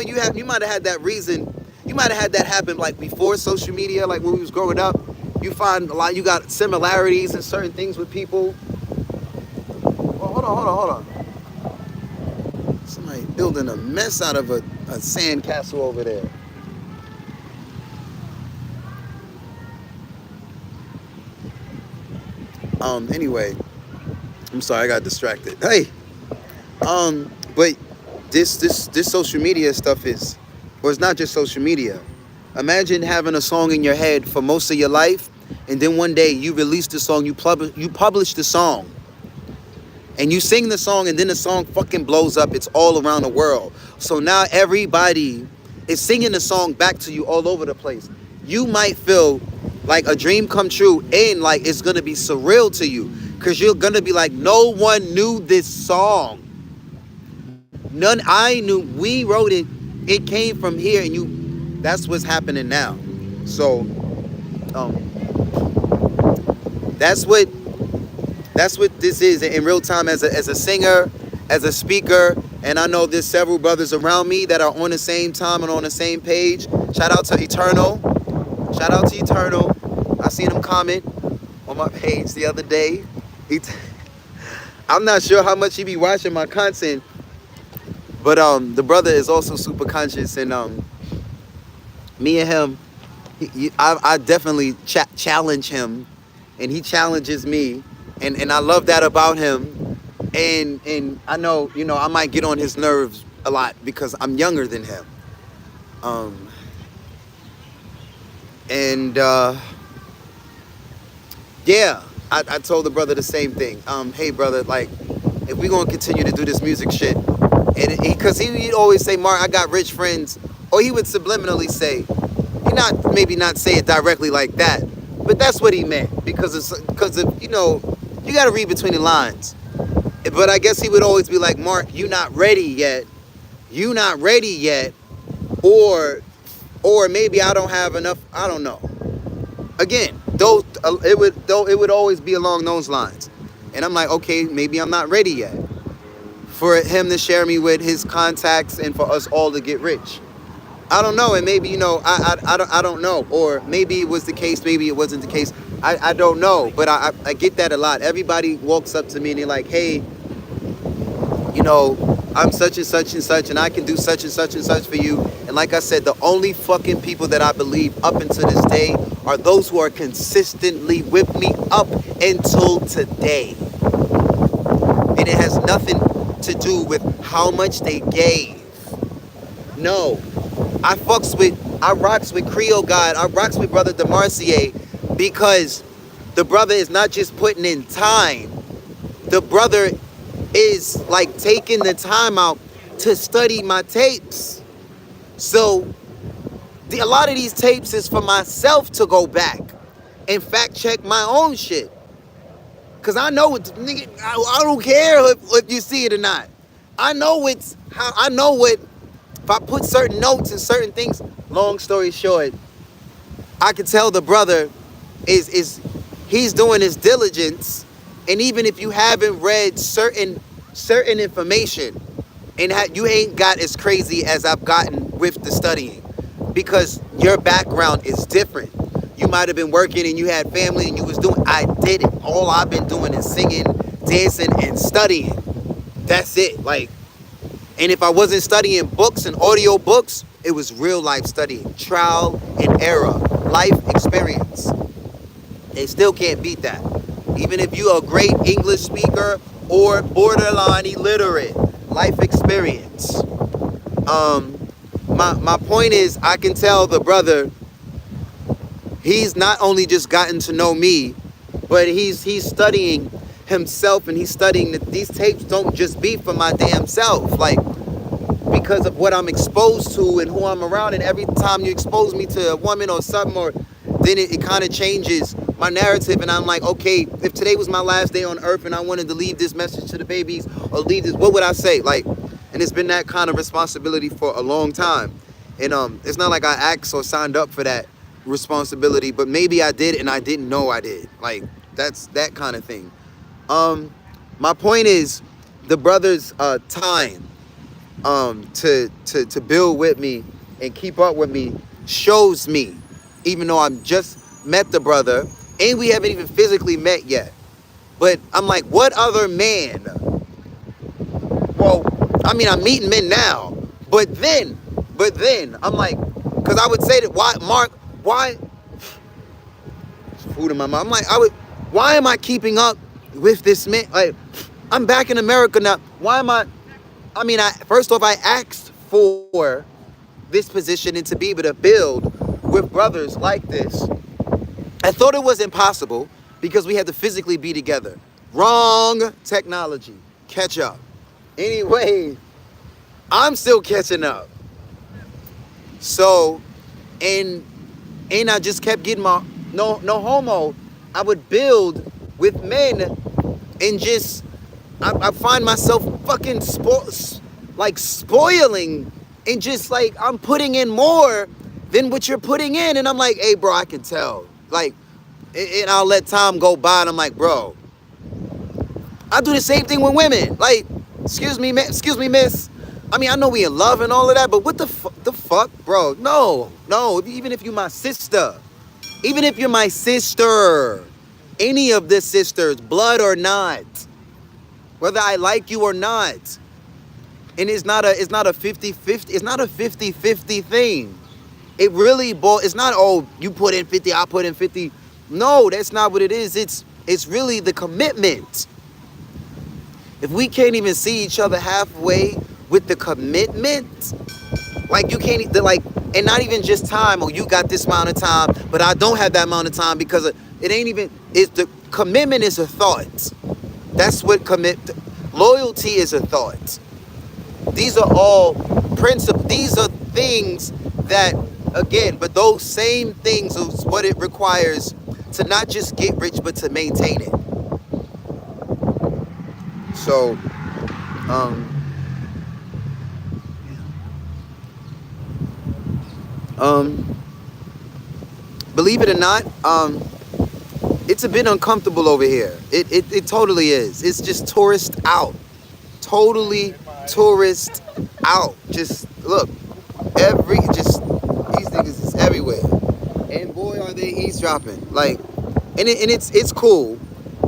Speaker 1: might have had that reason. You might have had that happen like before social media, like when we was growing up. You find you got similarities in certain things with people. Well, hold on. Somebody building a mess out of a sand castle over there. Anyway, I'm sorry, I got distracted. Hey, but this social media stuff is, or it's not just social media. Imagine having a song in your head for most of your life, and then one day you release the song, you publish the song, and you sing the song, and then the song fucking blows up. It's all around the world. So now everybody is singing the song back to you all over the place. You might feel like a dream come true, and like it's gonna be surreal to you, because you're gonna be like, no one knew this song. None I knew. We wrote it. It came from here, and that's what's happening now. So that's what this is in real time as a singer, as a speaker. And I know there's several brothers around me that are on the same time and on the same page. Shout out to Eternal. I seen him comment on my page the other day. I'm not sure how much he be watching my content, but the brother is also super conscious, and me and him, I definitely challenge him, and he challenges me, and I love that about him. And I know, I might get on his nerves a lot because I'm younger than him. Yeah, I told the brother the same thing. Hey, brother, like, if we gonna continue to do this music shit, and because he'd always say, Mark, I got rich friends, or he would subliminally say, maybe not say it directly like that, but that's what he meant, because of you got to read between the lines. But I guess he would always be like, Mark, you not ready yet, or maybe I don't have enough. I don't know. Again, it would always be along those lines, and I'm like, okay, maybe I'm not ready yet for him to share me with his contacts and for us all to get rich. I don't know, and maybe I don't know, or maybe it was the case, maybe it wasn't the case. I don't know, but I get that a lot. Everybody walks up to me and they're like, hey, I'm such and such and such, and I can do such and such and such for you. And like I said, the only fucking people that I believe up until this day are those who are consistently with me up until today. And it has nothing to do with how much they gave. No. I rocks with Creole God. I rocks with Brother DeMarcier, because the brother is not just putting in time. The brother is like taking the time out to study my tapes. So a lot of these tapes is for myself to go back and fact check my own shit. Cause I know it's, nigga, I don't care if you see it or not. I know it's how, I know what, if I put certain notes and certain things, long story short, I can tell the brother is he's doing his diligence. And even if you haven't read certain information, and you ain't got as crazy as I've gotten with the studying, because your background is different. You might have been working and you had family and you was doing, I did it. All I've been doing is singing, dancing, and studying. That's it. Like, and if I wasn't studying books and audio books, it was real life studying, trial and error, life experience. They still can't beat that. Even if you're a great English speaker or borderline illiterate, life experience. My point is, I can tell the brother, he's not only just gotten to know me, but he's studying himself, and he's studying that these tapes don't just be for my damn self. Like, because of what I'm exposed to and who I'm around, and every time you expose me to a woman or something, or then it kind of changes my narrative, and I'm like, okay, if today was my last day on earth and I wanted to leave this message to the babies or leave this, what would I say? Like, and it's been that kind of responsibility for a long time. And it's not like I asked or signed up for that responsibility, but maybe I did and I didn't know I did. Like, that's that kind of thing. My point is, the brother's time to build with me and keep up with me shows me, even though I'm just met the brother and we haven't even physically met yet, but I'm like, what other man? Well, I mean, I'm meeting men now, but then I'm like, because I would say that, why food in my mouth, I'm like, why am I keeping up with this man? Like, I'm back in America now. Why am I mean, first off, I asked for this position and to be able to build with brothers like this. I thought it was impossible because we had to physically be together. Wrong technology. Catch up. Anyway, I'm still catching up. So, and I just kept getting my, no homo, I would build with men and just, I find myself fucking spoiling, and just like, I'm putting in more than what you're putting in. And I'm like, hey, bro, I can tell. Like, and I'll let time go by, and I'm like, bro, I do the same thing with women. Like, excuse me, miss. I mean, I know we in love and all of that, but what the fuck, bro? No, even if you're my sister, any of the sisters, blood or not, whether I like you or not, and it's not a 50-50, it's not a 50-50 thing. It really, it's not, oh, you put in 50, I put in 50. No, that's not what it is. It's really the commitment. If we can't even see each other halfway with the commitment, like, you can't, like, and not even just time, oh, you got this amount of time, but I don't have that amount of time, because it ain't even, it's the commitment is a thought. That's what loyalty is, a thought. These are all principles. These are things that, again, but those same things is what it requires to not just get rich, but to maintain it. So, believe it or not, it's a bit uncomfortable over here. It totally is. It's just tourist out. Totally tourist out. Just look, these niggas is everywhere. And boy, are they eavesdropping. Like, and it's cool.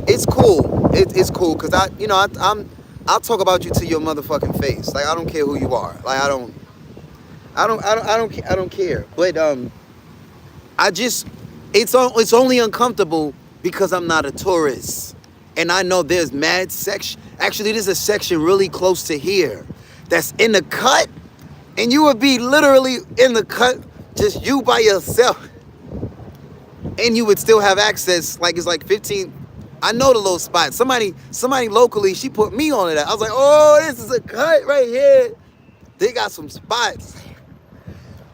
Speaker 1: It's cool. It's cool, because I'll talk about you to your motherfucking face. Like, I don't care who you are. Like, I don't care. But it's only uncomfortable because I'm not a tourist. And I know there's mad section. Actually, there's a section really close to here that's in the cut, and you would be literally in the cut, just you by yourself, and you would still have access. Like, it's like 15. I know the little spot. Somebody locally, she put me on it. I was like, oh, this is a cut right here. They got some spots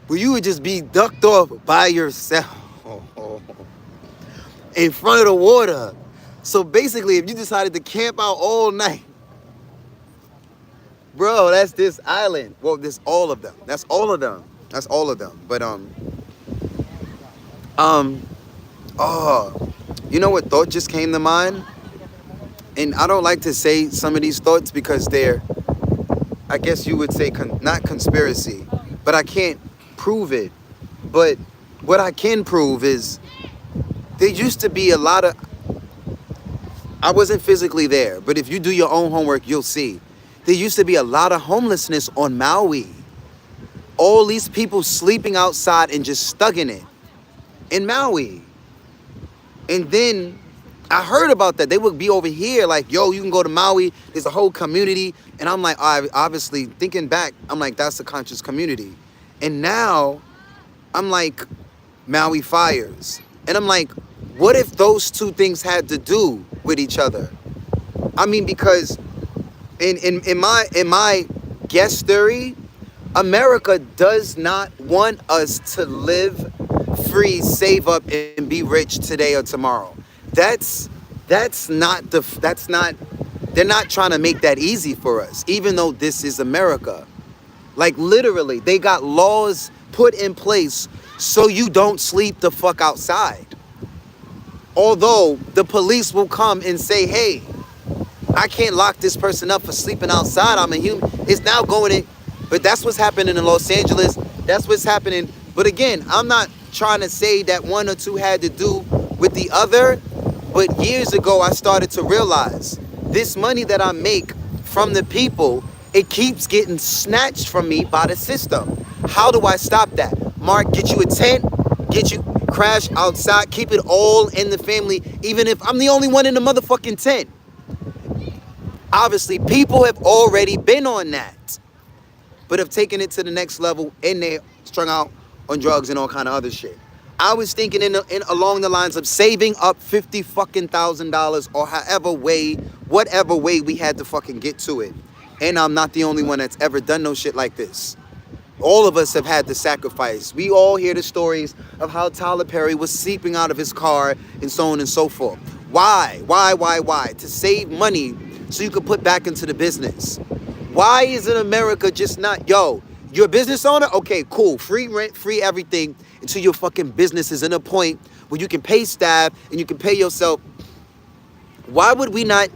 Speaker 1: where you would just be ducked off by yourself. in front of the water. So basically, if you decided to camp out all night, bro, that's this island. Well, this all of them. That's all of them. That's all of them. But oh, you know what thought just came to mind? And I don't like to say some of these thoughts because they're, I guess you would say, not conspiracy, but I can't prove it. But what I can prove is there used to be a lot of, I wasn't physically there, but if you do your own homework, you'll see. There used to be a lot of homelessness on Maui. All these people sleeping outside and just stuck in it. In Maui. And then I heard about that. They would be over here like, yo, you can go to Maui. There's a whole community. And I'm like, obviously, thinking back, I'm like, that's a conscious community. And now, I'm like, Maui fires. And I'm like, what if those two things had to do with each other? I mean, because in my guess theory, America does not want us to live free, save up, and be rich today or tomorrow. That's not, they're not trying to make that easy for us, even though this is America. Like literally, they got laws put in place so you don't sleep the fuck outside. Although the police will come and say, hey, I can't lock this person up for sleeping outside. I'm a human. It's now going in. But that's what's happening in Los Angeles. That's what's happening. But again, I'm not trying to say that one or two had to do with the other. But years ago, I started to realize this money that I make from the people, it keeps getting snatched from me by the system. How do I stop that? Mark, get you a tent, get you crash outside, keep it all in the family, even if I'm the only one in the motherfucking tent. Obviously, people have already been on that, but have taken it to the next level and they're strung out on drugs and all kind of other shit. I was thinking in along the lines of saving up $50,000 or whatever way we had to fucking get to it. And I'm not the only one that's ever done no shit like this. All of us have had to sacrifice. We all hear the stories of how Tyler Perry was sleeping out of his car and so on and so forth. Why? To save money so you could put back into the business. Why isn't America just not, yo, you're a business owner? Okay, cool. Free rent, free everything until your fucking business is in a point where you can pay staff and you can pay yourself. Why would we not?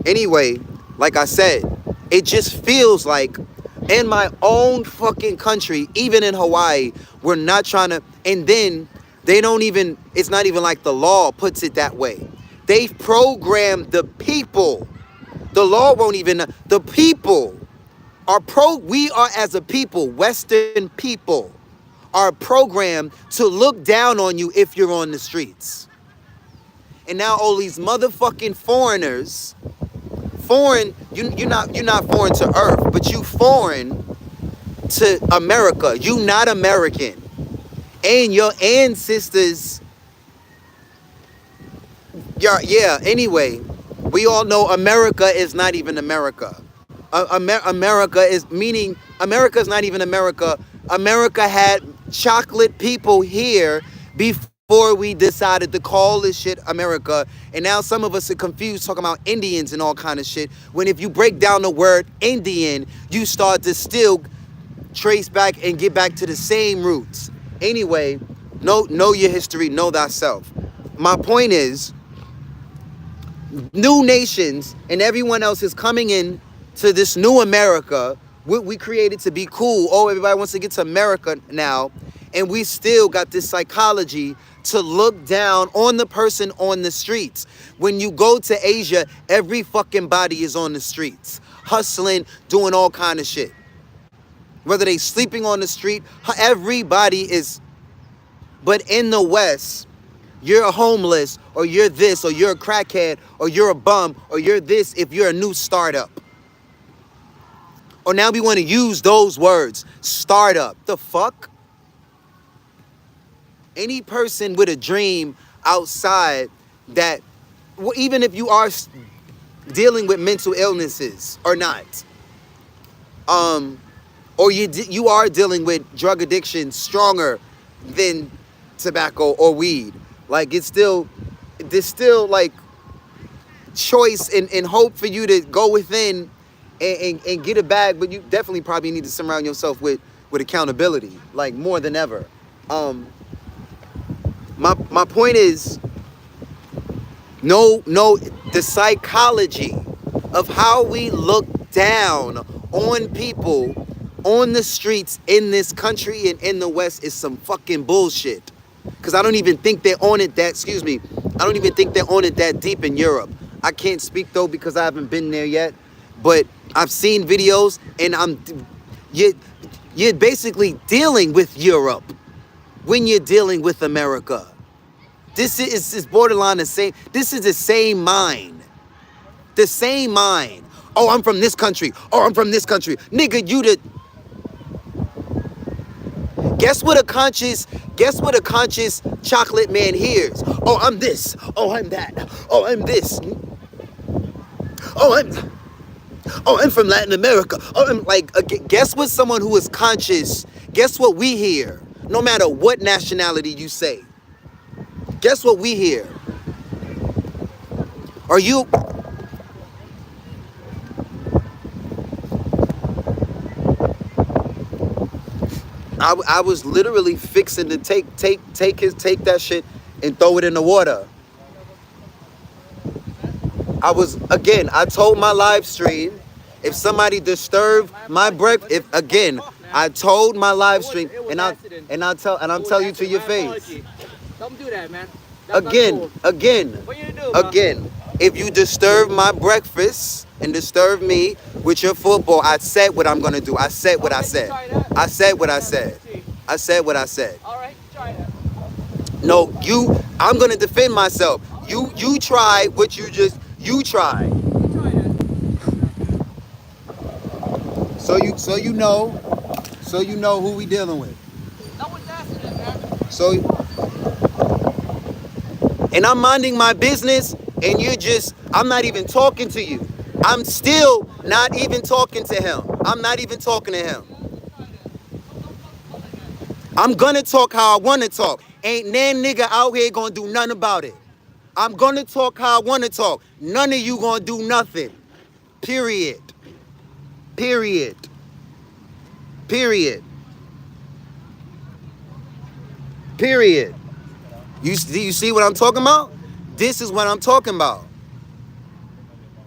Speaker 1: Anyway, like I said, it just feels like in my own fucking country, even in Hawaii, we're not trying to, and then they don't even, it's not even like the law puts it that way. They've programmed the people. The law won't even, the people are we are as a people, Western people, are programmed to look down on you if you're on the streets. And now all these motherfucking foreigners, you're not foreign to Earth, but you foreign to America. You not American. And your ancestors, anyway, we all know America is not even America. America is not even America. America had chocolate people here before we decided to call this shit America. And now some of us are confused talking about Indians and all kind of shit. When if you break down the word Indian, you start to still trace back and get back to the same roots. Anyway, know your history, know thyself. My point is, new nations and everyone else is coming in to this new America. We created to be cool. Oh, everybody wants to get to America now. And we still got this psychology to look down on the person on the streets. When you go to Asia, every fucking body is on the streets, hustling, doing all kind of shit. Whether they sleeping on the street, everybody is. But in the West, you're homeless, or you're this, or you're a crackhead, or you're a bum, or you're this if you're a new startup. Or now we want to use those words, startup. The fuck? Any person with a dream outside that, even if you are dealing with mental illnesses or not, or you are dealing with drug addiction stronger than tobacco or weed, Like there's still like choice and hope for you to go within and get a bag, but you definitely probably need to surround yourself with accountability, like more than ever. My point is, no, the psychology of how we look down on people on the streets in this country and in the West is some fucking bullshit. Cause I don't even think they're on it that, excuse me, I don't even think they're on it that deep in Europe. I can't speak though because I haven't been there yet, but I've seen videos and you're basically dealing with Europe when you're dealing with America. This is borderline the same. This is the same mind. The same mind. Oh, I'm from this country. Oh, I'm from this country. Nigga, you the... Guess what a conscious chocolate man hears? Oh, I'm this. Oh, I'm that. Oh, I'm this. Oh, I'm from Latin America. Oh, I'm like, guess what someone who is conscious, guess what we hear? No matter what nationality you say. Guess what we hear? Are you... I was literally fixing to take that shit and throw it in the water. I told my live stream, if somebody disturbed my breakfast, I told my live stream, and I'm telling you to your face.
Speaker 2: Don't do that, man.
Speaker 1: Again, if you disturb my breakfast and disturb me with your football, I said what I'm gonna do. I said what I said. I said what I said. I said what I said.
Speaker 2: All right, try that.
Speaker 1: No, I'm gonna defend myself. You try what you try. So you know who we dealing with.
Speaker 2: No one's asking it, man.
Speaker 1: And I'm minding my business, and I'm not even talking to you. I'm still not even talking to him. I'm not even talking to him. I'm gonna talk how I wanna talk. Ain't nan nigga out here gonna do nothing about it. I'm gonna talk how I wanna talk. None of you gonna do nothing. Period. Period. Period. Period. You see what I'm talking about? This is what I'm talking about.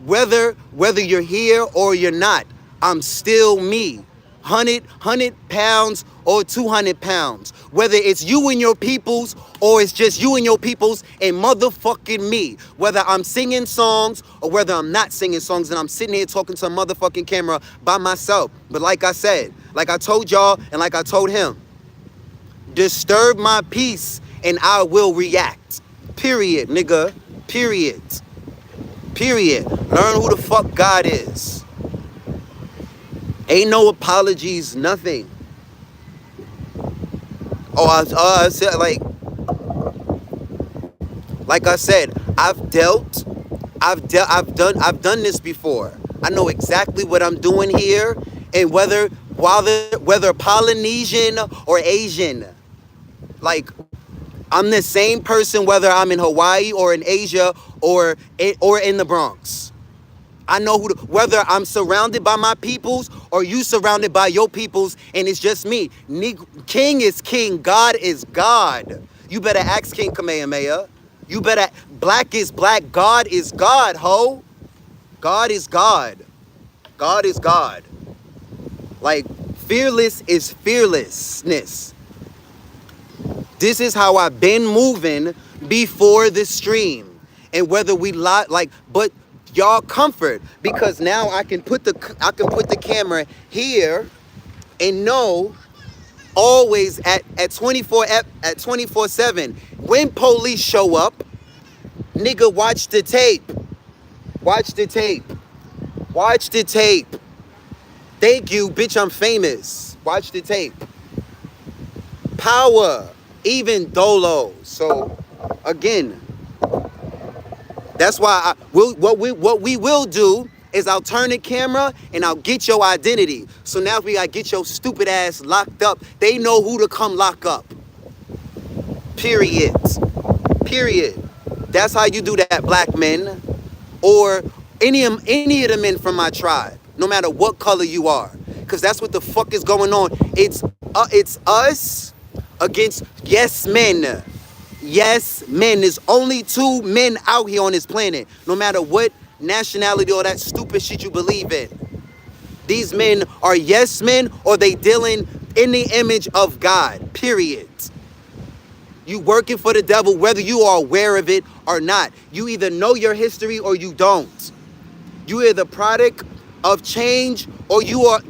Speaker 1: Whether you're here or you're not, I'm still me. 100 pounds or 200 pounds. Whether it's you and your peoples or it's just you and your peoples and motherfucking me. Whether I'm singing songs or whether I'm not singing songs and I'm sitting here talking to a motherfucking camera by myself. But like I said, like I told y'all and like I told him, disturb my peace and I will react. Period, nigga. Period. Period. Learn who the fuck God is. Ain't no apologies, nothing. I said, like I said, I've done this before. I know exactly what I'm doing here, and whether Polynesian or Asian, like I'm the same person whether I'm in Hawaii or in Asia or in the Bronx. I know whether I'm surrounded by my peoples or you surrounded by your peoples and it's just me. King is king. God is God. You better ask King Kamehameha. You better, black is black. God is God, ho. God is God. God is God. Like, fearless is fearlessness. This is how I've been moving before the stream. And whether we but y'all comfort, because now I can put the camera here and know always at 24/7 when police show up, nigga, watch the tape. Watch the tape. Watch the tape. Thank you, bitch, I'm famous. Watch the tape. Power, even dolo. So again, that's why what we will do is I'll turn the camera and I'll get your identity. So now if we gotta get your stupid ass locked up, they know who to come lock up. Period. Period. That's how you do that, black men, or any of the men from my tribe, no matter what color you are, because that's what the fuck is going on. It's us against yes men. Yes men. There's only two men out here on this planet, no matter what nationality or that stupid shit you believe in. These men are yes men, or they dealing in the image of God. Period. You working for the devil, whether you are aware of it or not. You either know your history or you don't. You are the product of change, or you are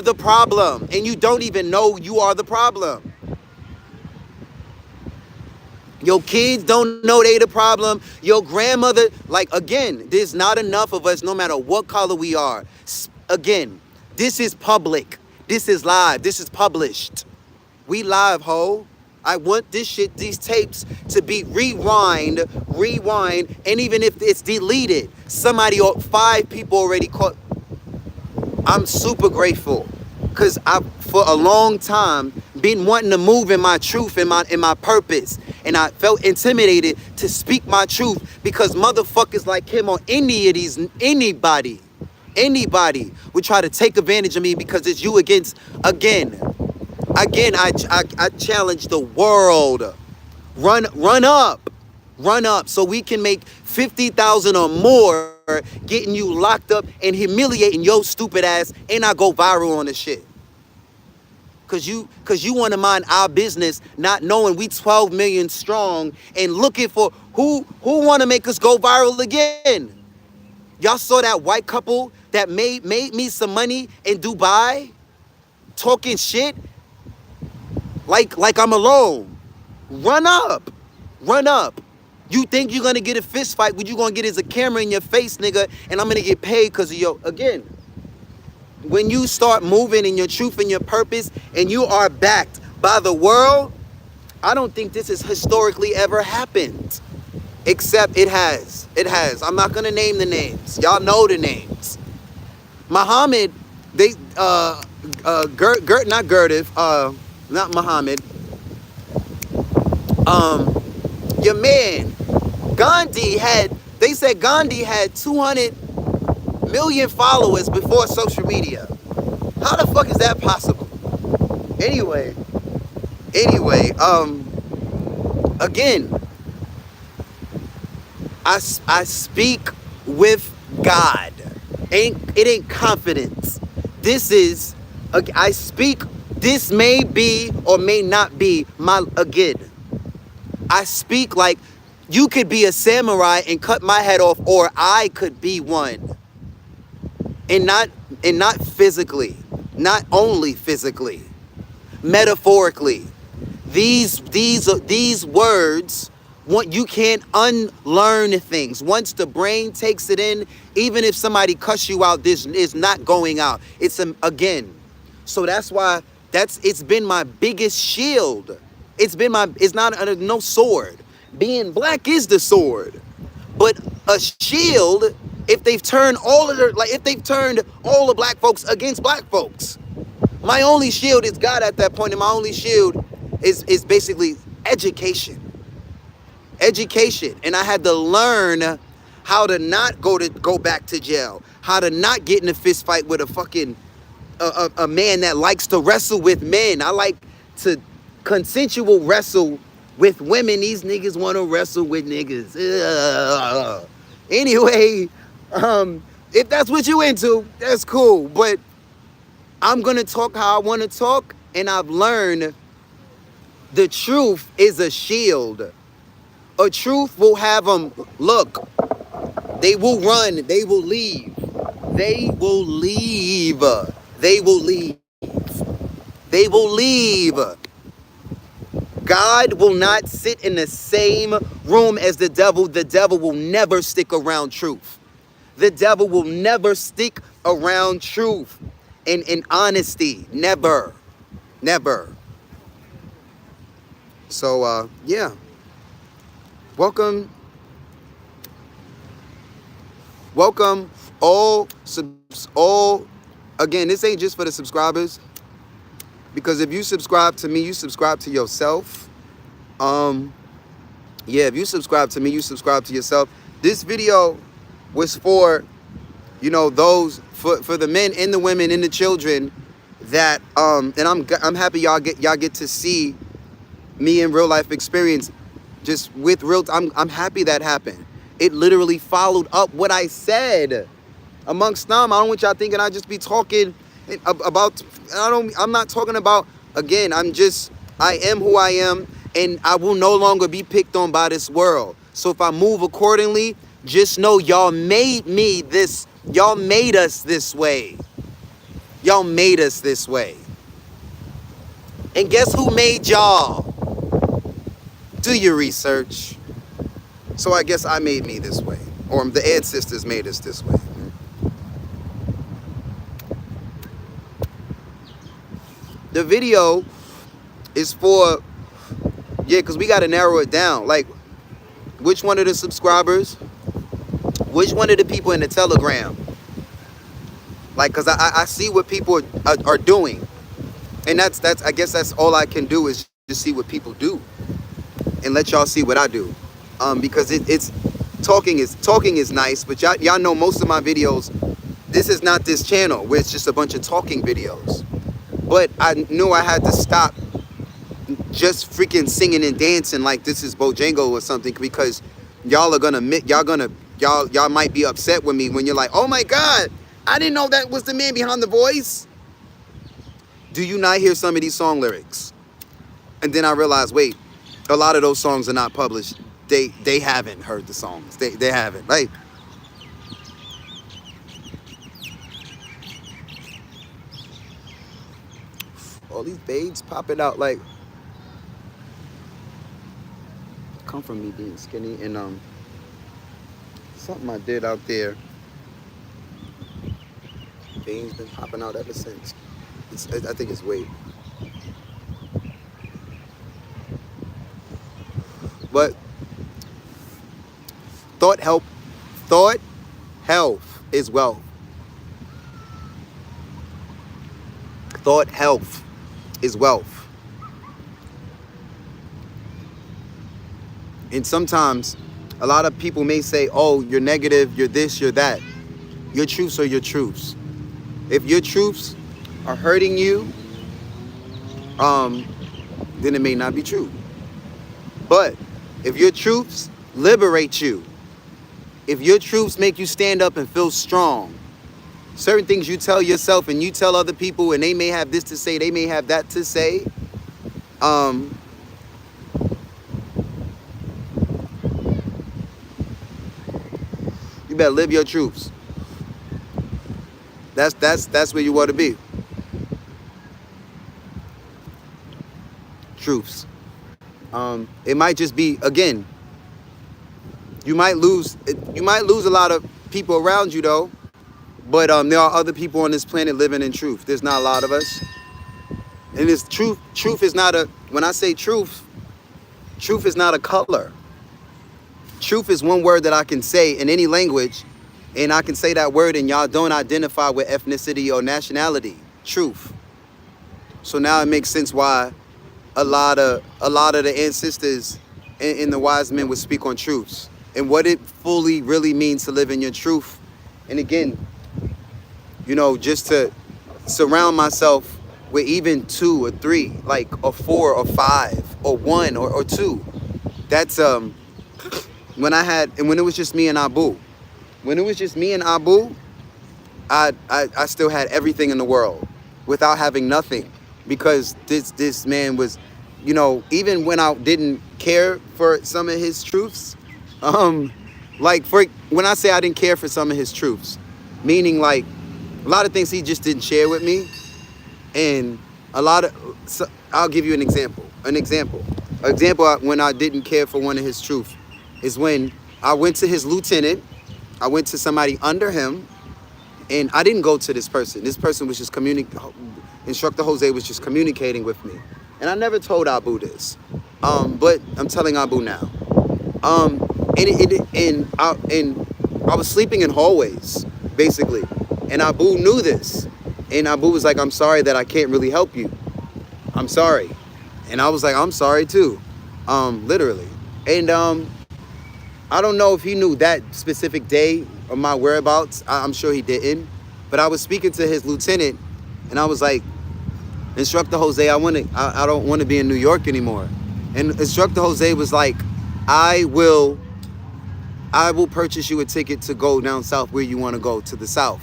Speaker 1: the problem, and you don't even know you are the problem. Your kids don't know they the problem. Your grandmother, like, again, there's not enough of us, no matter what color we are. Again, this is public. This is live. This is published. We live, ho. I want this shit, these tapes, to be rewind, and even if it's deleted, somebody or 5 people already caught. I'm super grateful, because I, for a long time, been wanting to move in my truth and my purpose, and I felt intimidated to speak my truth, because motherfuckers like him or anybody would try to take advantage of me, because it's you against, again, I challenge the world. Run up, so we can make 50,000 or more, getting you locked up and humiliating your stupid ass, and I go viral on this shit. Cause you want to mind our business, not knowing we 12 million strong and looking for who want to make us go viral again. Y'all saw that white couple that made me some money in Dubai, talking shit. Like I'm alone. Run up. You think you're gonna get a fist fight? What you gonna get is a camera in your face, nigga, and I'm gonna get paid because of your, again. When you start moving in your truth and your purpose, and you are backed by the world, I don't think this has historically ever happened. Except it has. It has. I'm not gonna name the names. Y'all know the names. Muhammad, not Muhammad. Your man, they said Gandhi had 200 million followers before social media. How the fuck is that possible? Anyway, again, I speak with God. It ain't confidence. This is, I speak, this may be or may not be my, again, I speak like you could be a samurai and cut my head off, or I could be one. And not physically, not only physically, metaphorically. These words, you can't unlearn things. Once the brain takes it in, even if somebody cuss you out, this is not going out. It's again. So that's why it's been my biggest shield. It's not no sword. Being black is the sword, but a shield. If they've turned all the black folks against black folks, my only shield is God at that point, and my only shield is basically education. And I had to learn how to not go back to jail, how to not get in a fist fight with a fucking a man that likes to wrestle with men. I like to consensual wrestle with women. These niggas want to wrestle with niggas. Ugh. Anyway, if that's what you into, that's cool. But I'm gonna talk how I want to talk, and I've learned the truth is a shield. A truth will have them look. They will run. They will leave. They will leave. They will leave. They will leave. God will not sit in the same room as the devil. The devil will never stick around truth. The devil will never stick around truth and honesty. Never. Never. So, yeah. Welcome all, again, this ain't just for the subscribers. Because if you subscribe to me, you subscribe to yourself. Yeah, if you subscribe to me, you subscribe to yourself. This video was for, you know, those for the men and the women and the children that and I'm happy y'all get to see me in real life experience, just with real. I'm happy that happened. It literally followed up what I said. Amongst them, I don't want y'all thinking I just be talking about. I'm not talking about. Again, I am who I am, and I will no longer be picked on by this world. So if I move accordingly, just know y'all made me this. Y'all made us this way. Y'all made us this way. And guess who made y'all? Do your research. So I guess I made me this way. Or the ancestors made us this way. The video is for, yeah, because we got to narrow it down. Like, which one of the subscribers? Which one of the people in the Telegram? Like, because I see what people are doing. And that's I guess that's all I can do is just see what people do. And let y'all see what I do. Because it's talking is nice, but y'all know most of my videos, this is not this channel where it's just a bunch of talking videos. But I knew I had to stop just freaking singing and dancing like this is Bojango or something, because y'all might be upset with me when you're like, oh my God, I didn't know that was the man behind the voice. Do you not hear some of these song lyrics? And then I realized, wait, a lot of those songs are not published. They haven't heard the songs. They haven't. Like, all these babes popping out, like, come from me being skinny, and something I did out there. Veins been popping out ever since. I think it's weight. But thought health is wealth. Thought health is wealth. And sometimes a lot of people may say, oh, you're negative, you're this, you're that. Your truths are your truths. If your truths are hurting you, then it may not be true. But if your truths liberate you, if your truths make you stand up and feel strong, certain things you tell yourself and you tell other people, and they may have this to say, they may have that to say, you better live your truths. That's where you want to be. Truths. It might just be, again, you might lose a lot of people around you though, but there are other people on this planet living in truth. There's not a lot of us. And it's truth is not when I say truth is not a color. Truth is one word that I can say in any language, and I can say that word and y'all don't identify with ethnicity or nationality. Truth. So now it makes sense why a lot of the ancestors and the wise men would speak on truths and what it fully really means to live in your truth. And again, you know, just to surround myself with even 2 or 3, like, or 4 or 5 or 1 or 2. That's when it was just me and Abu. When it was just me and Abu, I still had everything in the world without having nothing, because this man was, you know, even when I didn't care for some of his truths, like, when I say I didn't care for some of his truths, meaning like a lot of things he just didn't share with me, and I'll give you an example. When I didn't care for one of his truths is when I went to his lieutenant. I went to somebody under him, and I didn't go to this person. This person was just Instructor Jose was just communicating with me. And I never told Abu this, but I'm telling Abu now. And I was sleeping in hallways, basically. And Abu knew this. And Abu was like, I'm sorry that I can't really help you. I'm sorry. And I was like, I'm sorry too, literally. And I don't know if he knew that specific day of my whereabouts. I'm sure he didn't. But I was speaking to his lieutenant, and I was like, Instructor Jose, I don't want to be in New York anymore. And Instructor Jose was like, I will purchase you a ticket to go down south where you want to go, to the south.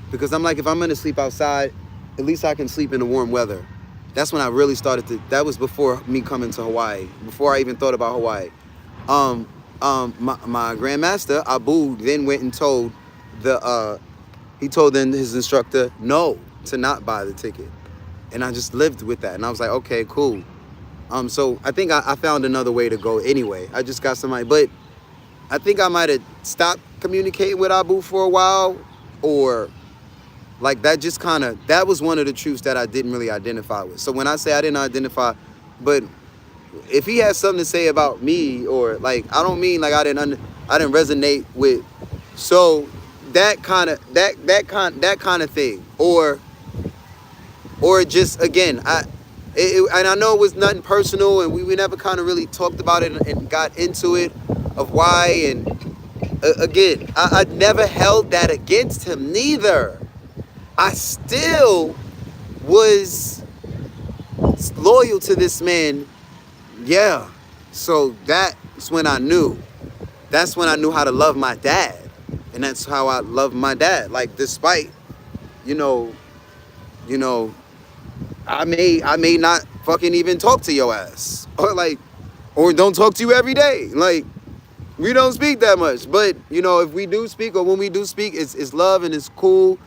Speaker 1: Because I'm like, if I'm going to sleep outside, at least I can sleep in the warm weather. That's when I really started that was before me coming to Hawaii, before I even thought about Hawaii. My grandmaster, Abu, then went and told he told then his instructor no, to not buy the ticket. And I just lived with that. And I was like, okay, cool. So I think I found another way to go anyway. I just got somebody, but I think I might have stopped communicating with Abu for a while, or like that just kind of, that was one of the truths that I didn't really identify with. So when I say I didn't identify, but if he has something to say about me, or like, I don't mean like I didn't resonate with, so that kind of thing, or just again, and I know it was nothing personal, and we never kind of really talked about it and got into it of why. And again, I never held that against him neither. I still was loyal to this man. Yeah. So that's when I knew. That's when I knew how to love my dad. And that's how I love my dad. Like, despite, you know, I may not fucking even talk to your ass. Or don't talk to you every day. Like, we don't speak that much. But, if we do speak, or when we do speak, it's love and it's cool.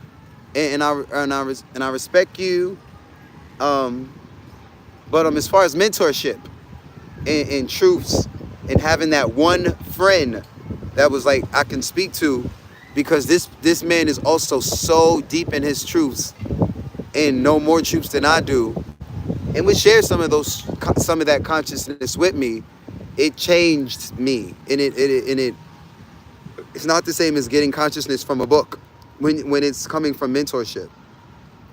Speaker 1: And I respect you. But as far as mentorship and truths, and having that one friend that was like I can speak to, because this man is also so deep in his truths and know more truths than I do, and would share some of that consciousness with me. It changed me, and it's not the same as getting consciousness from a book when it's coming from mentorship.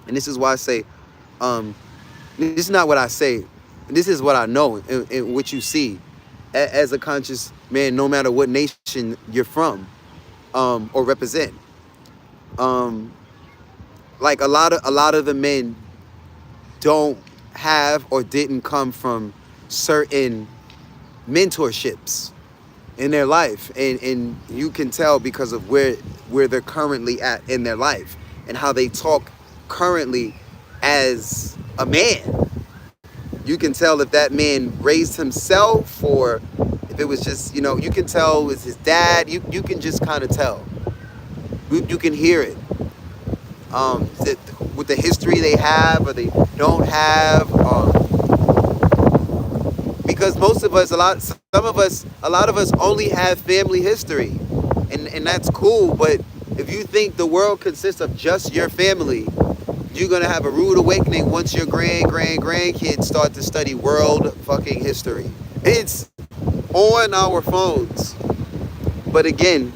Speaker 1: And this is why I say, this is not what I say. This is what I know and what you see as a conscious man, no matter what nation you're from, or represent. Like a lot of the men don't have or didn't come from certain mentorships in their life, and you can tell because of where they're currently at in their life and how they talk currently as a man. You can tell if that man raised himself, or if it was just, you can tell it was his dad. You can just kind of tell. You can hear it. With the history they have or they don't have. Because most of us, a lot of us only have family history. And that's cool, but if you think the world consists of just your family, you're going to have a rude awakening once your grandkids start to study world fucking history. It's on our phones. But again,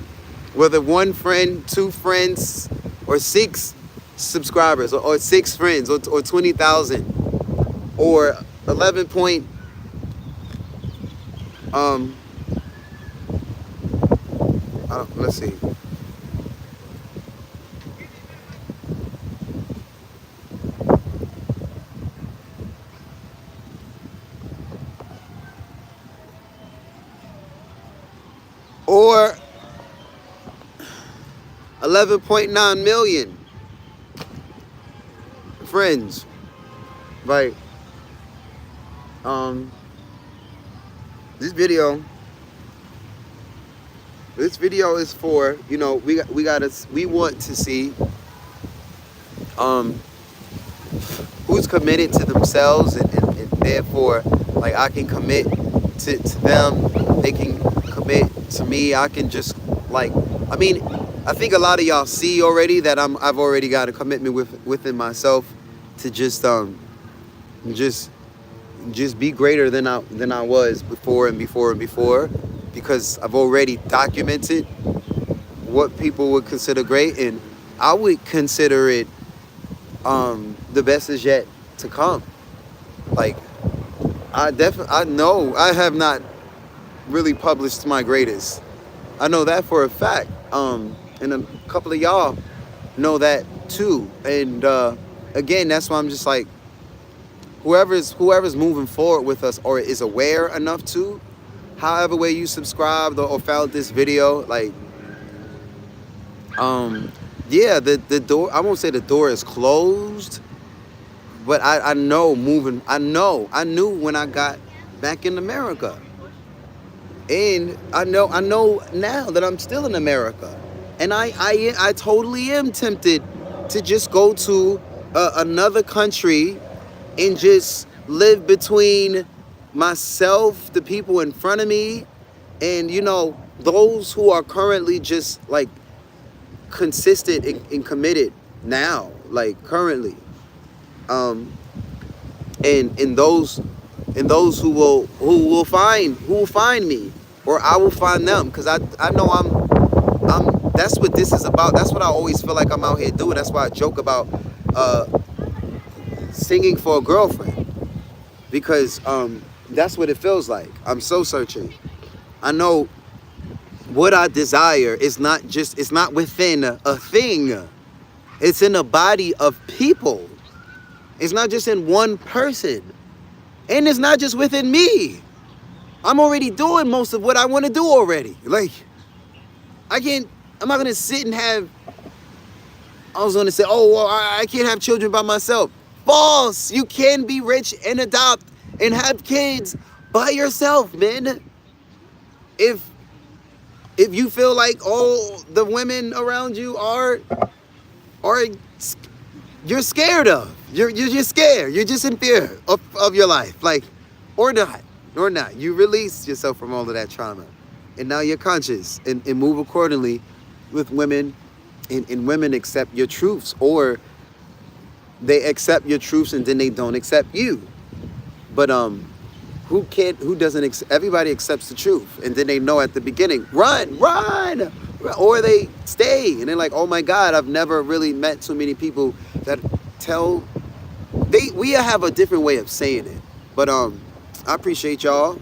Speaker 1: whether one friend, two friends, or 6 subscribers, or 6 friends, or 20,000, or 11 point, let's see. Or 11.9 million friends, right? This video is for, we want to see who's committed to themselves, and therefore, like, I can commit to them, they can commit to me. I can just, like, I think a lot of y'all see already that I've already got a commitment within myself to just be greater than I was before, because I've already documented what people would consider great, and I would consider it the best is yet to come. Like, I know I have not really published my greatest. I know that for a fact. And a couple of y'all know that too. And again, that's why I'm just like, whoever's moving forward with us or is aware enough to, however way you subscribed or found this video, like, yeah, the door. I won't say the door is closed, but I know moving. I knew when I got back in America. And I know now that I'm still in America, and I totally am tempted to just go to another country and just live between myself, the people in front of me, and those who are currently just like consistent and committed now, like currently, um, and those who will find me, or I will find them, because I know I'm that's what this is about. That's what I always feel like I'm out here doing. That's why I joke about singing for a girlfriend, because that's what it feels like. I'm so searching. I know what I desire is it's not within a thing. It's in a body of people. It's not just in one person. And it's not just within me. I'm already doing most of what I want to do already. Like, I'm not going to sit and I was going to say, oh, well, I can't have children by myself. False. You can be rich and adopt and have kids by yourself, man. If you feel like all the women around you are you're scared of. You're just scared. You're just in fear of your life. Like, or not. You release yourself from all of that trauma. And now you're conscious and move accordingly with women, and women accept your truths, or they accept your truths and then they don't accept you. But who doesn't everybody accepts the truth, and then they know at the beginning, run, or they stay, and they're like, oh my God, I've never really met so many people that we have a different way of saying it. But I appreciate y'all.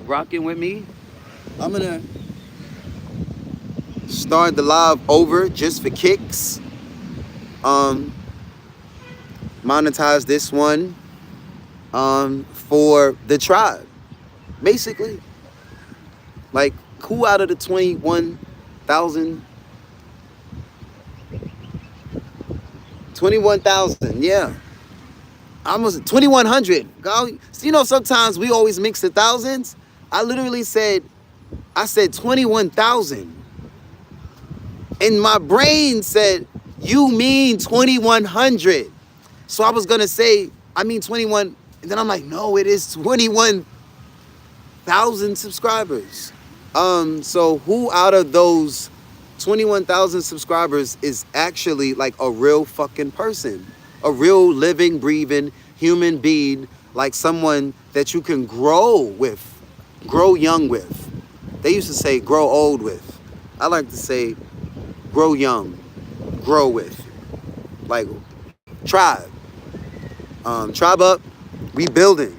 Speaker 1: Rocking with me. I'm gonna start the live over just for kicks. Monetize this one for the tribe, basically. Like, who out of the 21,000, yeah, almost 2,100. Sometimes we always mix the thousands. I said 21,000, and my brain said, you mean 2,100. So I was gonna say, I mean 21, and then I'm like, no, it is 21,000 subscribers. So who out of those 21,000 subscribers is actually like a real fucking person, a real living, breathing human being, like someone that you can grow young with. They used to say grow old with. I like to say grow young, grow with. Like, tribe. Tribe up, we building.